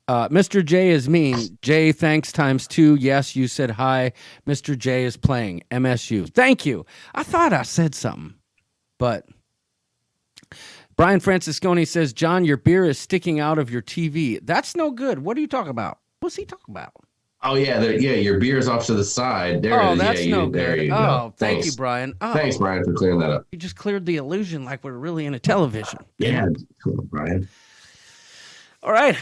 Mr. J is mean. J, thanks ×2. Yes, you said hi. Mr. J is playing MSU. Thank you. I thought I said something, but Brian Francisconi says, John, your beer is sticking out of your TV. That's no good. What are you talking about? What's he talking about? Oh, yeah. Your beer's off to the side. There it is. That's no there good. you Oh, go. thank you, Brian. Oh, Thanks, Brian, for clearing that up. you just cleared the illusion like we're really in a television. Yeah, cool, Brian. All right.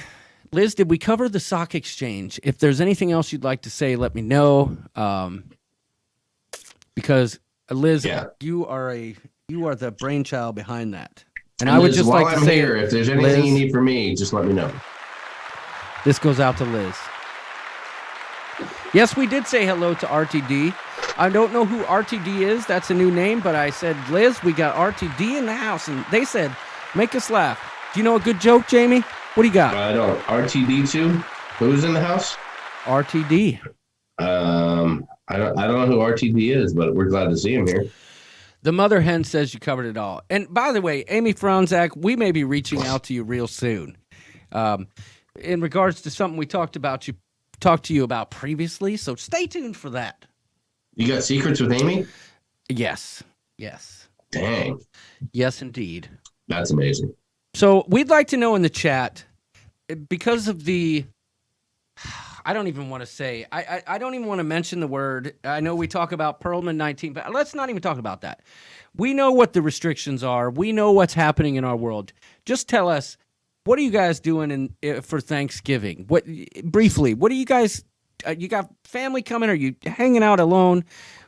Liz, did we cover the sock exchange? If there's anything else you'd like to say, let me know. Because Liz, you are the brainchild behind that. And I would Liz, just while like to I'm say, here, if there's anything Liz, you need from me, just let me know. this goes out to Liz. Yes, we did say hello to RTD. I don't know who RTD is. That's a new name, but I said, Liz, we got RTD in the house. And they said, make us laugh. Do you know a good joke, Jamie? What do you got? I don't. RTD2? Who's in the house? RTD. I don't know who RTD is, but we're glad to see him here. The mother hen says you covered it all. And by the way, Amy Franzak, we may be reaching out to you real soon. In regards to something we talked to you about previously, so stay tuned for that. You got secrets with Amy? Yes. Dang. Yes, indeed. That's amazing. So we'd like to know in the chat, because of the, I don't even want to say, I don't even want to mention the word. I know we talk about Perlman 19, but let's not even talk about that. We know what the restrictions are. We know what's happening in our world. Just tell us, what are you guys doing for Thanksgiving? Briefly, what are you guys, you got family coming? Are you hanging out alone?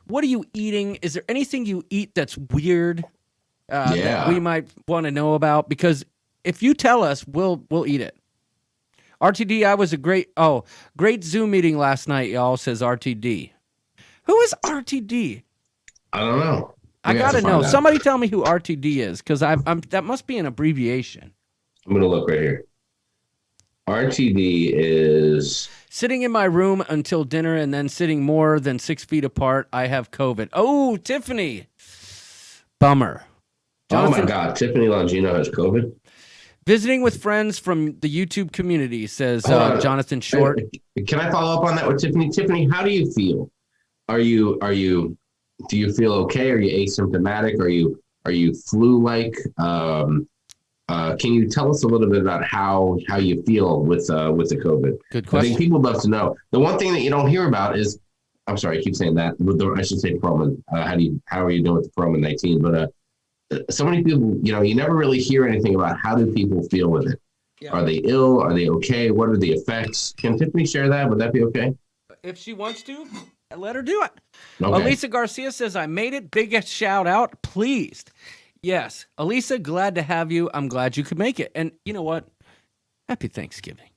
What are you eating? Is there anything you eat that's weird that we might want to know about? Because if you tell us, we'll eat it. RTD, I was a great Zoom meeting last night, y'all, says RTD. Who is RTD? I don't know. I got to know. Somebody tell me who RTD is, because that must be an abbreviation. I'm going to look right here. RTD is sitting in my room until dinner and then sitting more than 6 feet apart. I have COVID. Oh, Tiffany. Bummer. Jonathan, oh my God. Tiffany Longino has COVID. Visiting with friends from the YouTube community, says Jonathan Short. Can I follow up on that with Tiffany? Tiffany, how do you feel? Do you feel okay? Are you asymptomatic? Are you flu-like? Can you tell us a little bit about how you feel with the COVID? Good question. I think people would love to know. The one thing that you don't hear about is, I'm sorry, I keep saying that. I should say Perlman. How are you doing with the Perlman 19? But so many people, you never really hear anything about how do people feel with it. Yeah. Are they ill? Are they okay? What are the effects? Can Tiffany share that? Would that be okay? If she wants to, let her do it. Okay. Elisa Garcia says, I made it. Biggest shout out. Pleased. Yes. Elisa, glad to have you. I'm glad you could make it. And you know what? Happy Thanksgiving.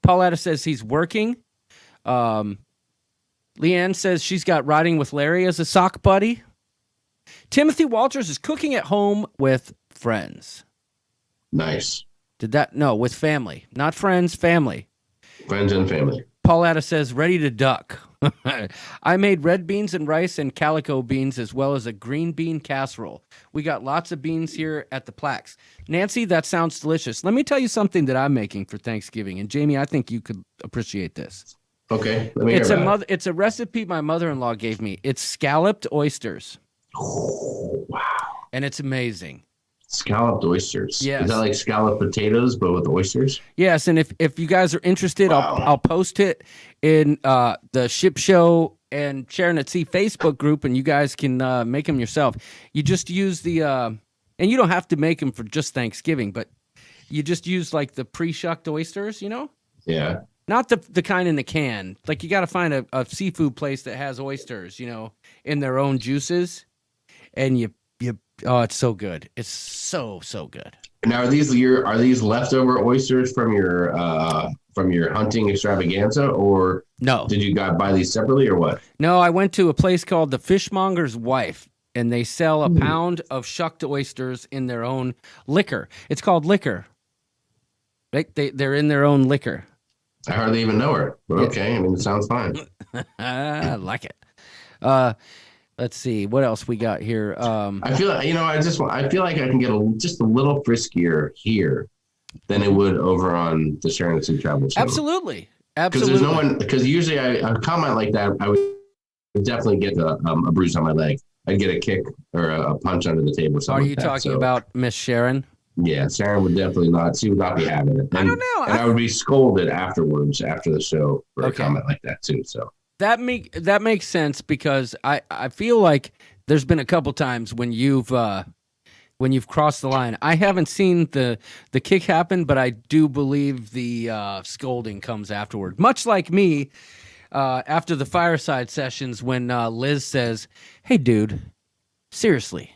Pauletta says he's working. Leanne says she's got Riding with Larry as a sock buddy. Timothy Walters is cooking at home with friends. Nice. With family. Not friends, family. Friends and family. Pauletta says, ready to duck. I made red beans and rice and calico beans as well as a green bean casserole. We got lots of beans here at the Plaques. Nancy, that sounds delicious. Let me tell you something that I'm making for Thanksgiving. And Jamie, I think you could appreciate this. Okay. Let me hear about it. It's a recipe my mother-in-law gave me. It's scalloped oysters. Oh, wow. And it's amazing. Scalloped oysters. Yes. Is that like scalloped potatoes, but with oysters? Yes, and if you guys are interested, Wow. I'll post it in the Ship Show and Sharon at Sea Facebook group, and you guys can make them yourself. You just use the and you don't have to make them for just Thanksgiving, but you just use like the pre-shucked oysters, Yeah. not the kind in the can. Like you got to find a seafood place that has oysters, in their own juices, and you oh, it's so good. It's so good. Now, are these leftover oysters from your hunting extravaganza, or No. did you guys buy these separately, or what? No, I went to a place called the Fishmonger's Wife, and they sell a pound of shucked oysters in their own liquor. It's called liquor. Right? They're in their own liquor. I hardly even know her, but okay. I mean, it sounds fine. I like it. Let's see what else we got here. I feel like, I feel like I can get just a little friskier here than it would over on the Sharon and Sea Travel Show. Absolutely. Because there's no one. Because usually a comment like that, I would definitely get a bruise on my leg. I'd get a kick or a punch under the table. Or something Are you like talking about Miss Sharon? Yeah, Sharon would definitely not. She would not be having it. And, I don't know. And I would be scolded afterwards after the show for a comment like that too. So that makes sense, because I feel like there's been a couple times when you've crossed the line. I haven't seen the kick happen, but I do believe the scolding comes afterward. Much like me after the fireside sessions when Liz says, "Hey, dude, seriously,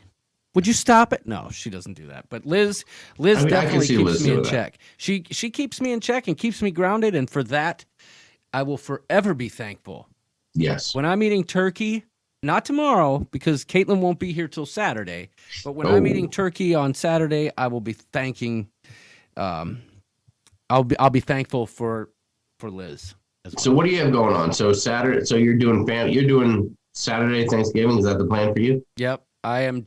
would you stop it?" No, she doesn't do that. But Liz definitely keeps me in check. She keeps me in check and keeps me grounded, and for that, I will forever be thankful. yes, When I'm eating turkey, not tomorrow because Caitlin won't be here till Saturday, but when I'm eating turkey on Saturday, I will be thanking. I'll be thankful for Liz as well. So what do you have going on? So Saturday. So you're doing Saturday Thanksgiving. Is that the plan for you? Yep, I am.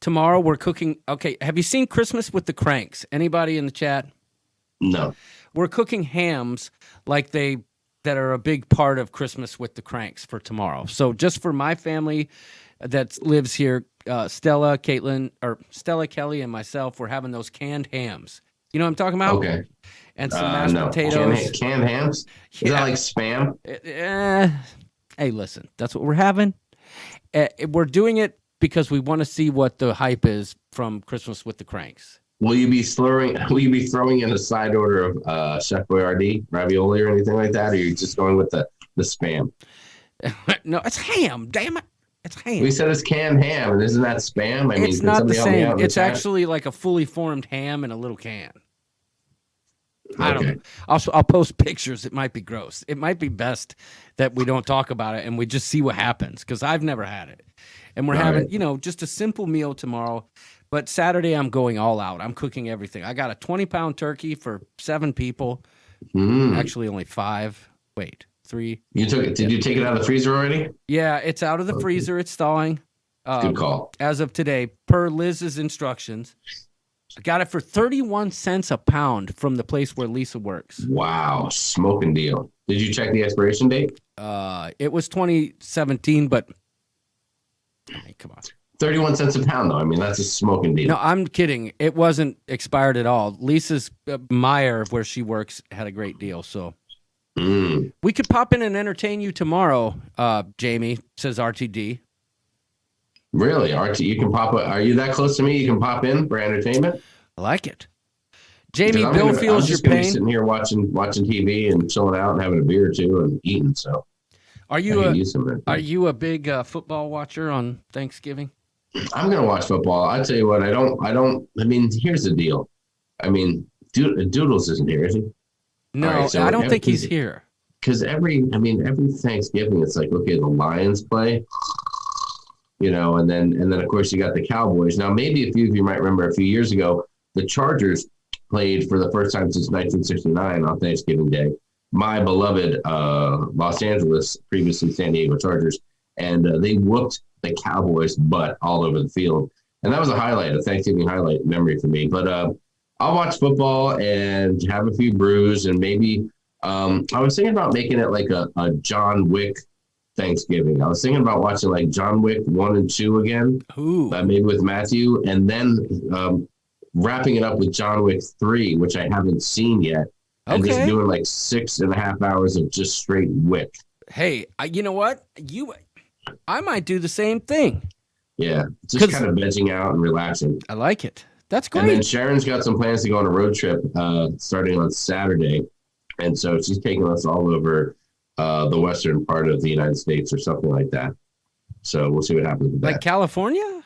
Tomorrow we're cooking. Okay, have you seen Christmas with the Cranks? Anybody in the chat? No. We're cooking hams that are a big part of Christmas with the Cranks for tomorrow. So just for my family that lives here, Stella, Caitlin, or Stella, Kelly, and myself, we're having those canned hams. You know what I'm talking about? Okay. And some mashed No. potatoes. Canned hams. Is that like spam? Hey, listen, that's what we're having. We're doing it because we want to see what the hype is from Christmas with the Cranks. Will you be throwing in a side order of Chef Boyardee ravioli or anything like that, or are you just going with the spam? No, it's ham. Damn it, it's ham. We said it's canned ham, and isn't that spam? I mean, It's can not the somebody help me out same. with It's that? actually like a fully formed ham in a little can. I don't Okay. know. I'll post pictures. It might be gross. It might be best that we don't talk about it and we just see what happens, because I've never had it. And we're All having, right. just a simple meal tomorrow. But Saturday, I'm going all out. I'm cooking everything. I got a 20-pound turkey for 7 people. Actually, only 5. Wait, 3. You took it? Did you take it out of the freezer already? Yeah, it's out of the freezer. It's thawing. Good call. As of today, per Liz's instructions. I got it for 31 cents a pound from the place where Lisa works. Wow, smoking deal. Did you check the expiration date? It was 2017, but hey, come on. 31 cents a pound, though. I mean, that's a smoking deal. No, I'm kidding. It wasn't expired at all. Lisa's Meyer, where she works, had a great deal. So we could pop in and entertain you tomorrow, Jamie, says RTD. Really, Archie? You can pop. Are you that close to me? You can pop in for entertainment. I like it. Jamie, 'Cause I'm Bill gonna- feels I'm your just gonna be pain. sitting here watching TV and chilling out and having a beer or two and eating. So Are I you could use some of it. are you a big football watcher on Thanksgiving? I'm gonna watch football. I tell you what, I don't. I mean, here's the deal. I mean, Doodles isn't here, is he? No, All right, so I don't think he's every- here. Because every Thanksgiving, it's like, okay, the Lions play, and then of course you got the Cowboys. Now, maybe a few of you might remember a few years ago, the Chargers played for the first time since 1969 on Thanksgiving Day. My beloved Los Angeles, previously San Diego Chargers, and they whooped the Cowboys' butt all over the field. And that was a Thanksgiving highlight memory for me. But I'll watch football and have a few brews, and maybe I was thinking about making it like a John Wick Thanksgiving. I was thinking about watching like John Wick 1 and 2 again, Ooh. maybe with Matthew, and then wrapping it up with John Wick 3, which I haven't seen yet. And just Okay. doing like 6.5 hours of just straight Wick. Hey, you know what? I might do the same thing. Yeah, just kind of vegging out and relaxing. I like it. That's great. And then Sharon's got some plans to go on a road trip starting on Saturday. And so she's taking us all over the western part of the United States or something like that. So we'll see what happens with like that. California?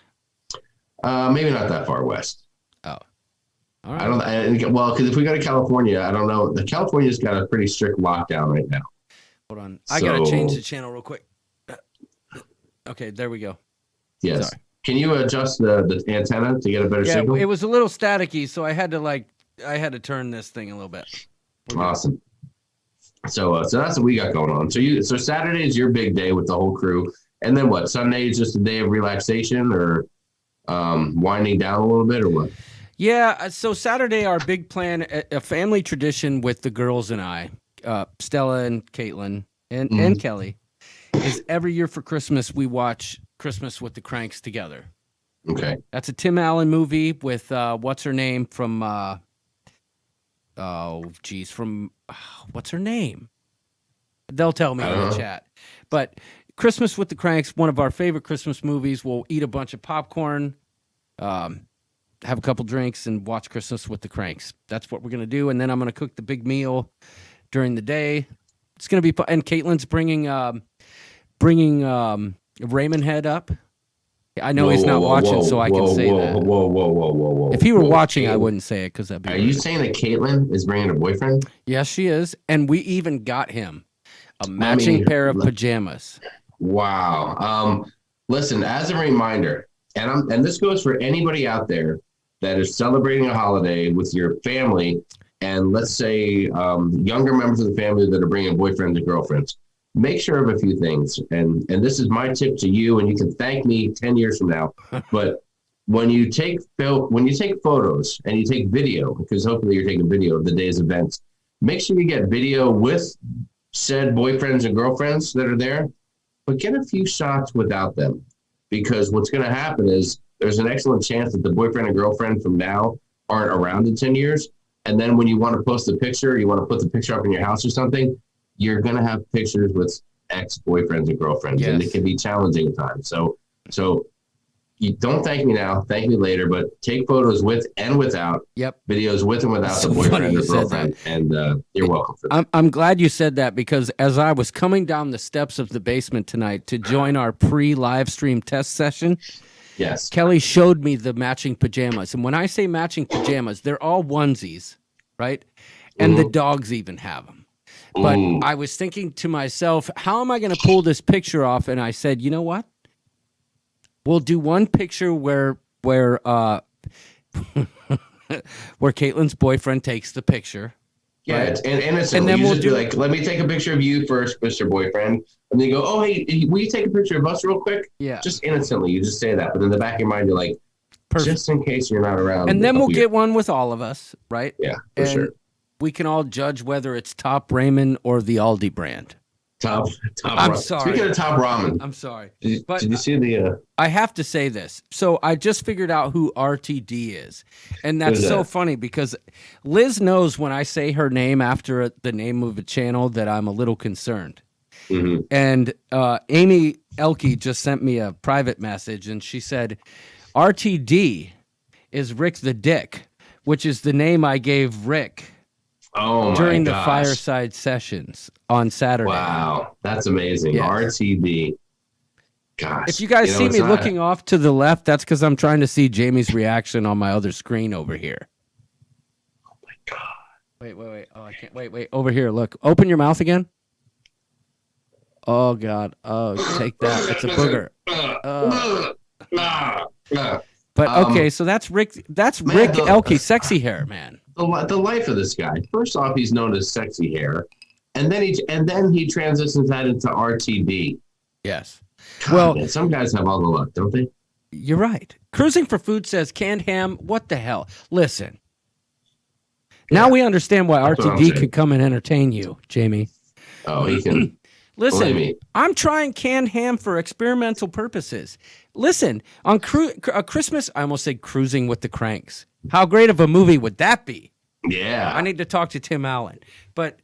Maybe not that far west. Oh, all right. Well, because if we go to California, I don't know. California's got a pretty strict lockdown right now. Hold on. I got to change the channel real quick. Okay, there we go. Yes. Sorry. Can you adjust the antenna to get a better signal? It was a little staticky, so I had to turn this thing a little bit. Awesome. So that's what we got going on. So Saturday is your big day with the whole crew, and then what? Sunday is just a day of relaxation or winding down a little bit, or what? Yeah. So Saturday, our big plan, a family tradition with the girls and I, Stella and Caitlin and Kelly, is every year for Christmas we watch Christmas with the Cranks together. Okay. That's a Tim Allen movie with what's her name from what's her name? They'll tell me in the chat. But Christmas with the Cranks, one of our favorite Christmas movies. We'll eat a bunch of popcorn, have a couple drinks, and watch Christmas with the Cranks. That's what we're gonna do. And then I'm gonna cook the big meal during the day. It's gonna be fun. And Caitlin's bringing Raymond Head up. I know he's not watching, so I can say that. Whoa. If he were watching, I wouldn't say it because that'd be. Are you saying that Caitlin is bringing a boyfriend? Yes, she is, and we even got him a matching pair of pajamas. Wow. Listen, as a reminder, and this goes for anybody out there that is celebrating a holiday with your family, and let's say younger members of the family that are bringing boyfriends and girlfriends. Make sure of a few things, and this is my tip to you, and you can thank me 10 years from now. But when you take photos and you take video, because hopefully you're taking video of the day's events, make sure you get video with said boyfriends and girlfriends that are there, but get a few shots without them, because what's going to happen is there's an excellent chance that the boyfriend and girlfriend from now aren't around in 10 years, and then when you want to post the picture, you want to put the picture up in your house or something, you're going to have pictures with ex-boyfriends and girlfriends, and it can be challenging at times. So you don't thank me now, thank me later, but take photos with and without. Yep. Videos with and without the boyfriend or girlfriend, and you're welcome for that. I'm glad you said that, because as I was coming down the steps of the basement tonight to join our pre-live stream test session, yes, Kelly showed me the matching pajamas. And when I say matching pajamas, they're all onesies, right? And the dogs even have them. But I was thinking to myself, how am I going to pull this picture off? And I said, you know what? We'll do one picture where Caitlin's boyfriend takes the picture. Yeah, right? it's innocent. And then you we'll just do be like, let me take a picture of you first, Mr. Boyfriend. And then you go, oh, hey, will you take a picture of us real quick? Yeah. Just innocently, you just say that. But in the back of your mind, you're like, Perfect. just in case you're not around. And then we'll get one with all of us, right? Yeah, for sure. We can all judge whether it's Top Ramen or the Aldi brand. Top I'm ramen. sorry. Speaking of Top Ramen. I'm sorry. Did But you see the... I have to say this. So I just figured out who RTD is. And that's Who's so that? funny because Liz knows when I say her name after the name of a channel that I'm a little concerned. Mhm. And Amy Elke just sent me a private message, and she said, RTD is Rick the Dick, which is the name I gave Rick during the fireside sessions on Saturday. Wow, that's amazing. Yes. RTD. Gosh. If you guys see it's me not- looking off to the left, that's because I'm trying to see Jamie's reaction on my other screen over here. Oh my God. Wait. Oh, I can't. Wait. Over here. Look. Open your mouth again. Oh, God. Oh, take that. It's a booger. But okay, so that's Rick. That's Man, Rick the- Elke, sexy hair man. The life of this guy. First off, he's known as sexy hair, and then he transitions that into RTD. Yes. God, Well- man, some guys have all the luck, don't they? You're right. Cruising for Food says canned ham. What the hell? Listen. Now we understand why That's what I'm RTD saying. could come and entertain you, Jamie. Oh, he can. Believe Listen, me. I'm trying canned ham for experimental purposes. Listen, on Christmas, I almost said Cruising with the Cranks. How great of a movie would that be? Yeah. I need to talk to Tim Allen. But,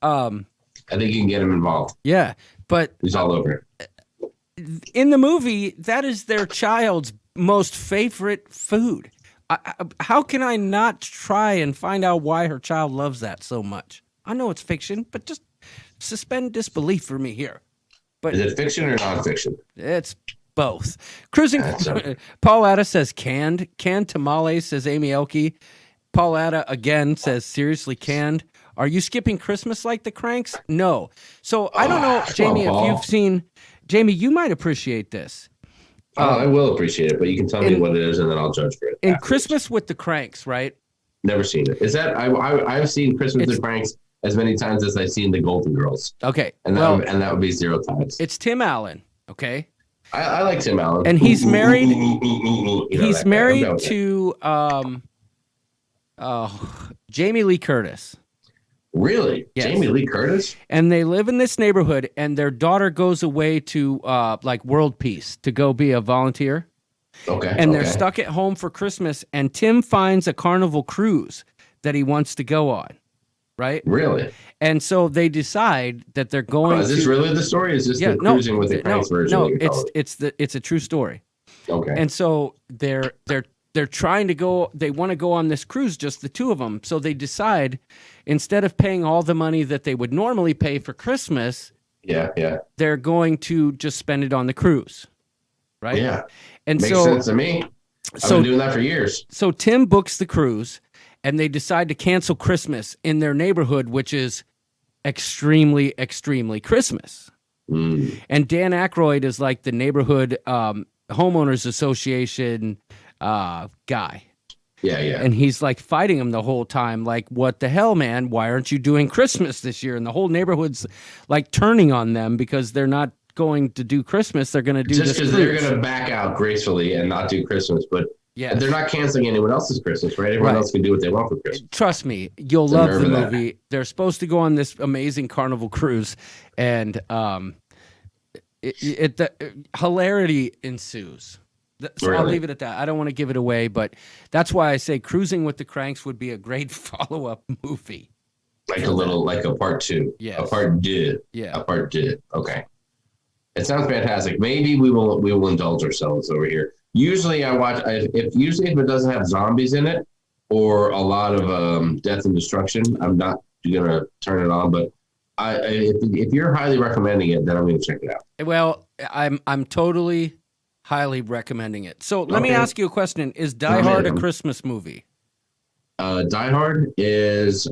I think you can get him involved. yeah, but He's all over it. in the movie, that is their child's most favorite food. How can I not try and find out why her child loves that so much? I know it's fiction, but just suspend disbelief for me here. But Is it fiction or nonfiction? it's both. Cruising. Paul Atta says canned tamales, says Amy Elke. Paul Atta again says seriously canned. Are you skipping Christmas like the Cranks? No. So I don't know, Jamie, if you've seen. Jamie, you might appreciate this. I will appreciate it, but you can tell me what it is, and then I'll judge for it. In afterwards. Christmas with the Cranks, right? Never seen it. Is that I've seen Christmas with the Cranks as many times as I've seen the Golden Girls, Okay. and that would be 0 times. It's Tim Allen. Okay. I like Tim Allen, And he's married. You know, He's that guy. married I'm down with to Jamie Lee Curtis. that. Really, Yes. Jamie Lee Curtis. And they live in this neighborhood, and their daughter goes away to like world peace to go be a volunteer. Okay, And they're stuck at home for Christmas, and Tim finds a carnival cruise that he wants to go on, right? Really? And so they decide that they're going. Is this to, really the story? Is this the Cruising with the Cranks version? No, that you call it's a true story. Okay. And so they're trying to go. They want to go on this cruise, just the two of them. So they decide, instead of paying all the money that they would normally pay for Christmas, yeah. they're going to just spend it on the cruise, right? Yeah. And Makes so sense to me. I've been doing that for years. So Tim books the cruise, and they decide to cancel Christmas in their neighborhood, which is extremely, extremely Christmas. Mm. And Dan Aykroyd is like the neighborhood homeowners association guy. Yeah. And he's like fighting him the whole time. Like, what the hell, man? Why aren't you doing Christmas this year? And the whole neighborhood's like turning on them because they're not going to do Christmas. They're going to do Just this because cruise. they're going to back out gracefully and not do Christmas, but Yes. they're not canceling anyone else's Christmas, right? Everyone Right. else can do what they want for Christmas. Trust me, you'll The love nerve the of that. movie. They're supposed to go on this amazing carnival cruise, and hilarity ensues. So I'll Really? leave it at that. I don't want to give it away, but that's why I say Cruising with the Cranks would be a great follow-up movie. Like a part 2. Yes. A part 2. Yeah. A part 2. Okay. It sounds fantastic. Maybe we will indulge ourselves over here. Usually I watch if it doesn't have zombies in it or a lot of death and destruction, I'm not gonna turn it on. But if you're highly recommending it, then I'm gonna check it out. Well, I'm totally highly recommending it. So let me Okay. ask you a question: is Die Hard a Christmas movie? Die Hard is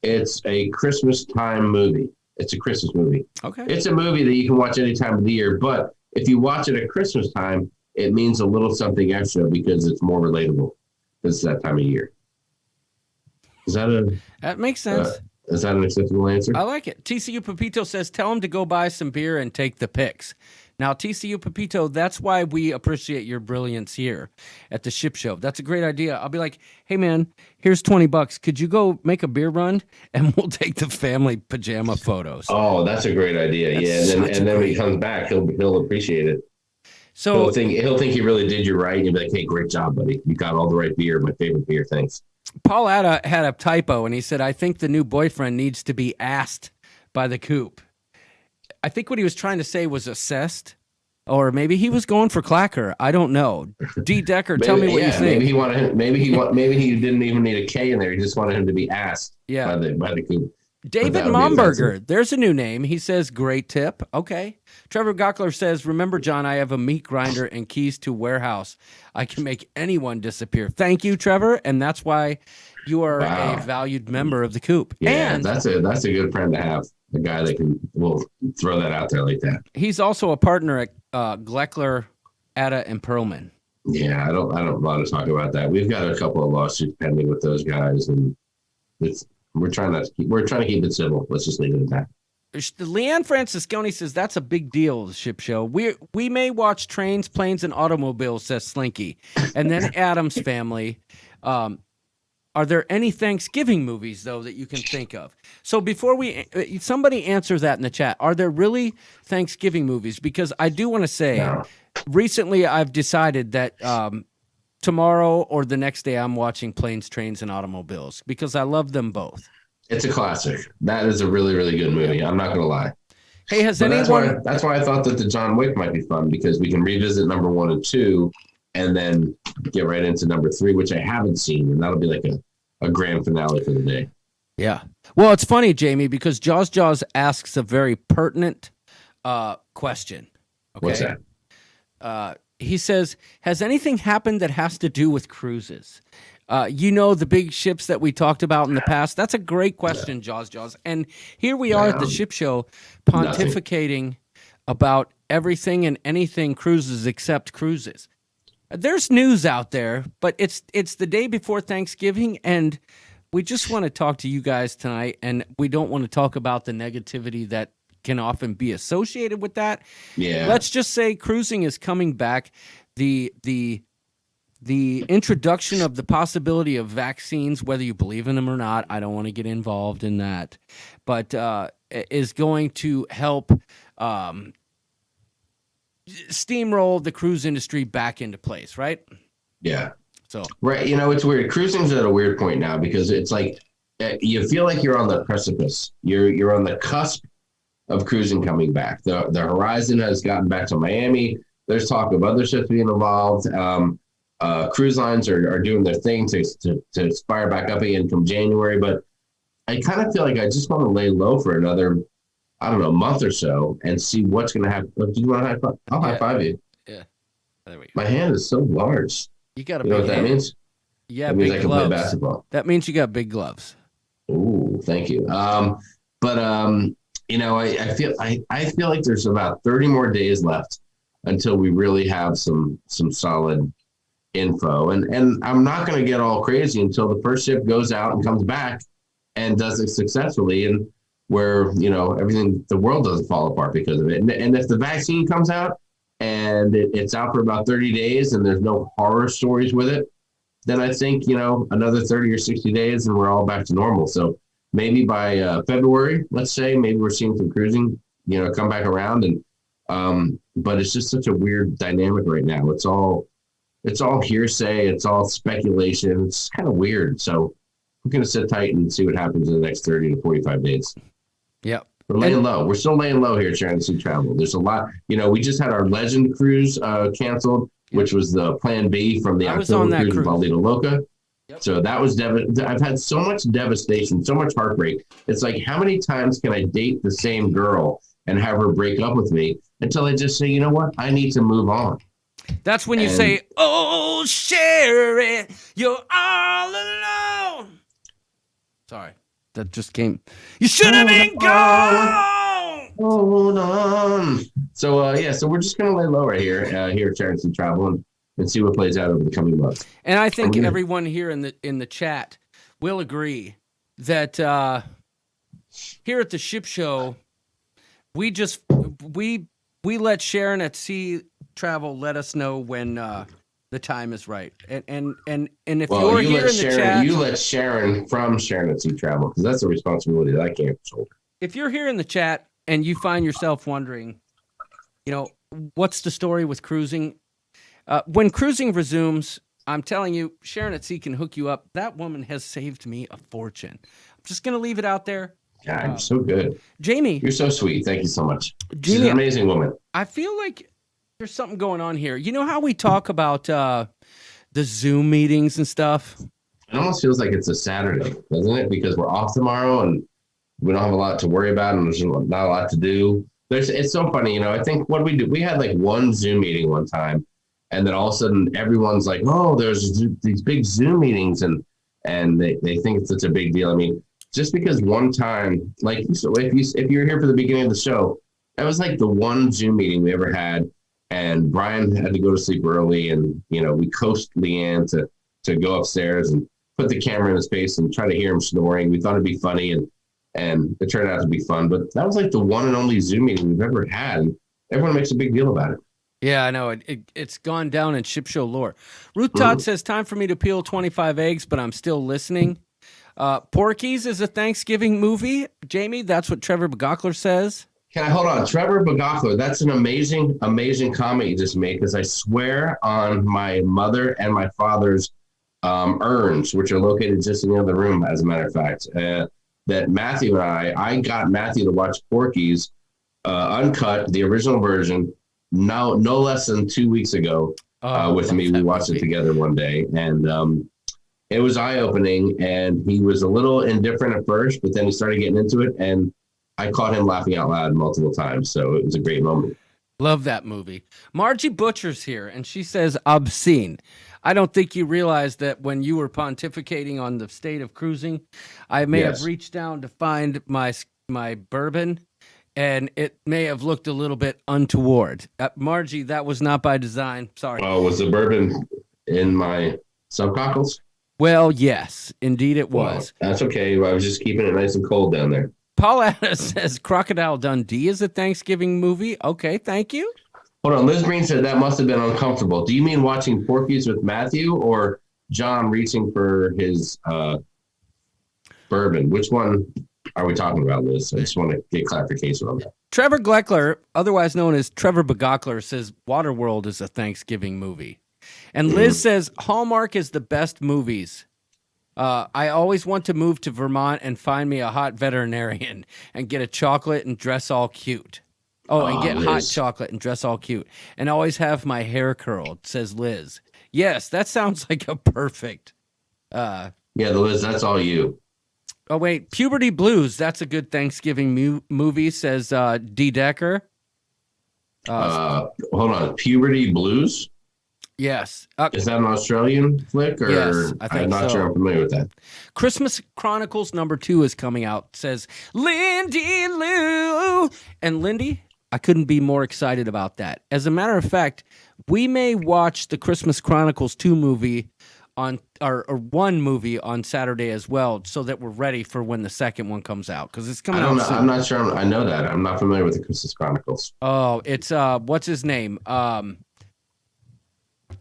it's a Christmas time movie. It's a Christmas movie. Okay. It's a movie that you can watch any time of the year, but if you watch it at Christmas time, it means a little something extra because it's more relatable. It's that time of year. That makes sense. Is that an acceptable answer? I like it. TCU Pepito says, tell him to go buy some beer and take the pics. Now, TCU Pepito, that's why we appreciate your brilliance here at the Ship Show. That's a great idea. I'll be like, hey, man, here's $20. Could you go make a beer run? And we'll take the family pajama photos. Oh, that's a great idea. That's Yeah, such a and then when great- he comes back, he'll appreciate it. So He'll think he really did you right, and he'll be like, "Hey, great job, buddy! You got all the right beer. My favorite beer. Thanks." Paul Atta had a typo, and he said, I think the new boyfriend needs to be asked by the coop. I think what he was trying to say was assessed, or maybe he was going for clacker. I don't know. D. Decker, tell me what you think. Maybe he wanted him. Maybe he didn't even need a K in there. He just wanted him to be asked. Yeah. By the coop. David That would be Momberger, offensive. there's a new name. He says, great tip. Okay. Trevor Gockler says, remember, John, I have a meat grinder and keys to warehouse. I can make anyone disappear. Thank you, Trevor. And that's why you are Wow. a valued member of the coop. Yeah, And that's a good friend to have. A guy that will throw that out there like that. he's also a partner at Gleckler, Atta, and Perlman. Yeah, I don't want to talk about that. We've got a couple of lawsuits pending with those guys, and we're trying to keep it civil. Let's just leave it at that. Leanne Francisconi says that's a big deal, the Ship Show. We may watch Trains, Planes, and Automobiles, says Slinky. And then Adam's family. Are there any Thanksgiving movies though that you can think of? So before somebody answer that in the chat. Are there really Thanksgiving movies? Because I do want to say, No. recently I've decided that tomorrow or the next day I'm watching Planes, Trains, and Automobiles because I love them both. It's a classic. That is a really, really good movie. I'm not gonna lie. Hey, has But anyone? that's why I thought that the John Wick might be fun because we can revisit number 1 and 2, and then get right into number 3, which I haven't seen, and that'll be like a grand finale for the day. Yeah. Well, it's funny, Jamie, because Jaws asks a very pertinent question. Okay? What's that? He says, has anything happened that has to do with cruises? The big ships that we talked about in the past? That's a great question, Jaws. And here we are at the ship show pontificating about everything and anything cruises except cruises. There's news out there, but it's the day before Thanksgiving, and we just want to talk to you guys tonight, and we don't want to talk about the negativity that can often be associated with that. Yeah. Let's just say cruising is coming back. The introduction of the possibility of vaccines, whether you believe in them or not, I don't want to get involved in that, but is going to help steamroll the cruise industry back into place, right? Yeah. So Right. It's weird. Cruising's at a weird point now because it's like you feel like you're on the precipice. You're on the cusp of cruising coming back. The horizon has gotten back to Miami. There's talk of other ships being involved. Cruise lines are doing their thing to fire back up again from January. But I kind of feel like I just want to lay low for another, I don't know, month or so and see what's going to happen. Do you want to high five? I'll high five you. yeah, there we go. My hand is so large. You got a You know big what that hand. means? Yeah, That means I big can play gloves. basketball. That means you got big gloves. Ooh, thank you. I feel like there's about 30 more days left until we really have some solid info. And I'm not going to get all crazy until the first ship goes out and comes back and does it successfully, and where everything, the world doesn't fall apart because of it. And if the vaccine comes out and it's out for about 30 days and there's no horror stories with it, then I think another 30 or 60 days and we're all back to normal. So maybe by February, let's say, maybe we're seeing some cruising come back around. And but it's just such a weird dynamic right now. It's all hearsay, it's all speculation. It's kind of weird. So we're going to sit tight and see what happens in the next 30 to 45 days. Yep. We're laying low. We're still laying low here at Sharon Sea Travel. There's a lot. We just had our Legend cruise canceled, which was the Plan B from the I was on October that cruise with cruise. Alita Loca. Yep. So that was I've had so much devastation, so much heartbreak. It's like, how many times can I date the same girl and have her break up with me until I just say, you know what, I need to move on. That's when you And- say, "Oh, Sherry, you're all alone." Sorry, that just came. You should have been gone. Hold on. So so we're just gonna lay low right here at Sharon Sea Travel and see what plays out over the coming months. And I think Are we- everyone here in the chat will agree that here at the ship show, we let Sharon at Sea Travel let us know when the time is right. And if you're you here let in the Sharon, chat, you let Sharon from Sharon at Sea Travel, because that's a responsibility that I can't shoulder. if you're here in the chat and you find yourself wondering, what's the story with cruising? When cruising resumes, I'm telling you, Sharon at Sea can hook you up. That woman has saved me a fortune. I'm just going to leave it out there. God, you're so good. Jamie, You're so sweet. Thank you so much. She's Jamie, an amazing woman. I feel like there's something going on here. You know how we talk about the Zoom meetings and stuff? It almost feels like it's a Saturday, doesn't it? Because we're off tomorrow and we don't have a lot to worry about and there's not a lot to do. It's so funny, I think what we did, we had like one Zoom meeting one time, and then all of a sudden everyone's like, oh, there's these big Zoom meetings, and they think it's such a big deal. I mean, just because one time, like, so if you're here for the beginning of the show, that was like the one Zoom meeting we ever had, and Brian had to go to sleep early, and we coached Leanne to go upstairs and put the camera in his face and try to hear him snoring. We thought it'd be funny, and it turned out to be fun. But that was like the one and only Zoom meeting we've ever had. And everyone makes a big deal about it. Yeah, I know. It's gone down in ship show lore. Ruth Todd says, time for me to peel 25 eggs, but I'm still listening. Porky's is a Thanksgiving movie. Jamie, that's what Trevor Begockler says. Can I hold on? Trevor Begockler, that's an amazing, amazing comment you just made, because I swear on my mother and my father's urns, which are located just in the other room, as a matter of fact, that Matthew and I got Matthew to watch Porky's uncut, the original version, no less than 2 weeks ago with me. We watched it together one day, and it was eye-opening, and he was a little indifferent at first, but then he started getting into it, and I caught him laughing out loud multiple times, so it was a great moment. Love that movie. Margie Butcher's here, and she says, obscene. I don't think you realize that when you were pontificating on the state of cruising, I may have reached down to find my bourbon, and it may have looked a little bit untoward. Margie, that was not by design. Sorry. Oh, was the bourbon in my subcockles? Well, yes, indeed it was. Well, that's okay. I was just keeping it nice and cold down there. Paul Addis says Crocodile Dundee is a Thanksgiving movie. Okay, thank you. Hold on. Liz Green said that must have been uncomfortable. Do you mean watching Porky's with Matthew or John reaching for his bourbon? Which one are we talking about, Liz? I just want to get clarification on that. Trevor Gleckler, otherwise known as Trevor Begockler, says Waterworld is a Thanksgiving movie. And Liz says Hallmark is the best movies. I always want to move to Vermont and find me a hot veterinarian and get a chocolate and dress all cute. And get hot chocolate and dress all cute. And always have my hair curled, says Liz. Yes, that sounds like a perfect. Yeah, Liz, that's all you. Oh, wait. Puberty Blues. That's a good Thanksgiving movie, says D. Decker. Hold on. Puberty Blues? Yes. Is that an Australian flick? Or yes, I think I'm not sure I'm familiar with that. Christmas Chronicles #2 is coming out, says Lindy Lou. And Lindy, I couldn't be more excited about that. As a matter of fact, we may watch the Christmas Chronicles 2 movie on or one movie on Saturday as well, so that we're ready for when the second one comes out, because it's coming out soon. I'm not sure. I know that. I'm not familiar with the Christmas Chronicles. Oh, it's what's his name?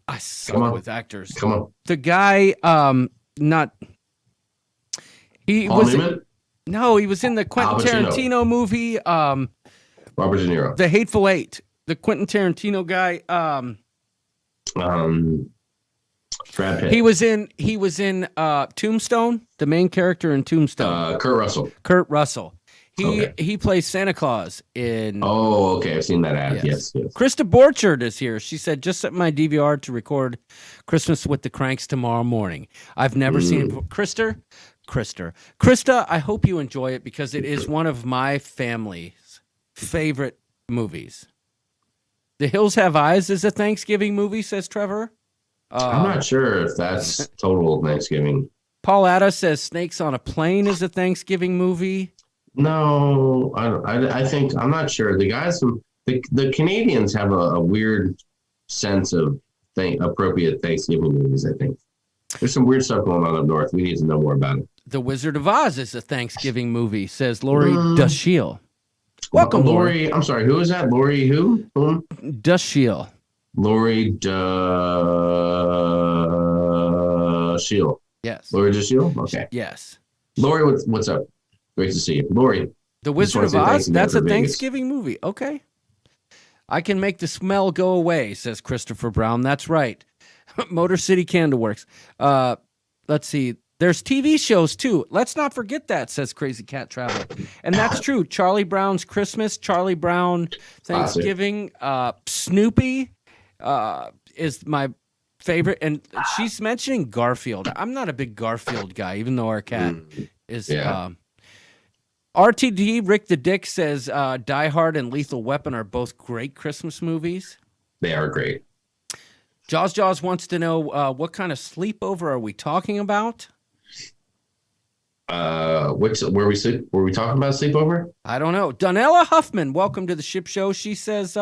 I suck with actors. Come on. The guy, not he Paul was. Newman? No, he was in the Quentin Tarantino movie. Robert De Niro. The Hateful Eight. The Quentin Tarantino guy. Brad Pitt. He was in Tombstone. The main character in Tombstone. Kurt Russell. Kurt Russell. He plays Santa Claus in. Oh, okay. I've seen that ad. Yes. Krista Borchard is here. She said, just set my DVR to record Christmas with the Cranks tomorrow morning. I've never seen it before. Krista, I hope you enjoy it, because it is one of my family's favorite movies. The Hills Have Eyes is a Thanksgiving movie, says Trevor. I'm not sure if that's total Thanksgiving. Paul Atta says Snakes on a Plane is a Thanksgiving movie. No, I think, I'm not sure. The guys from the Canadians have a weird sense of appropriate Thanksgiving movies, I think. There's some weird stuff going on up north. We need to know more about it. The Wizard of Oz is a Thanksgiving movie, says Lori Dushiel. Welcome, Lori. I'm sorry, who is that? Lori who? Dushiel. Lori Dushiel. Yes. Lori Dushiel? Okay. Yes. Lori, what's up? Great to see you. Lori. The Wizard of Oz? That's a Thanksgiving movie. Okay. I can make the smell go away, says Christopher Brown. That's right. Motor City Candleworks. Let's see. There's TV shows, too. Let's not forget that, says Crazy Cat Travel. And that's true. Charlie Brown's Christmas, Charlie Brown Thanksgiving, Snoopy is my favorite. And she's mentioning Garfield. I'm not a big Garfield guy, even though our cat is... RTD, Rick the Dick, says Die Hard and Lethal Weapon are both great Christmas movies. They are great. Jaws wants to know what kind of sleepover are we talking about? Were we talking about sleepover? I don't know. Donella Huffman, welcome to the Ship Show. She says,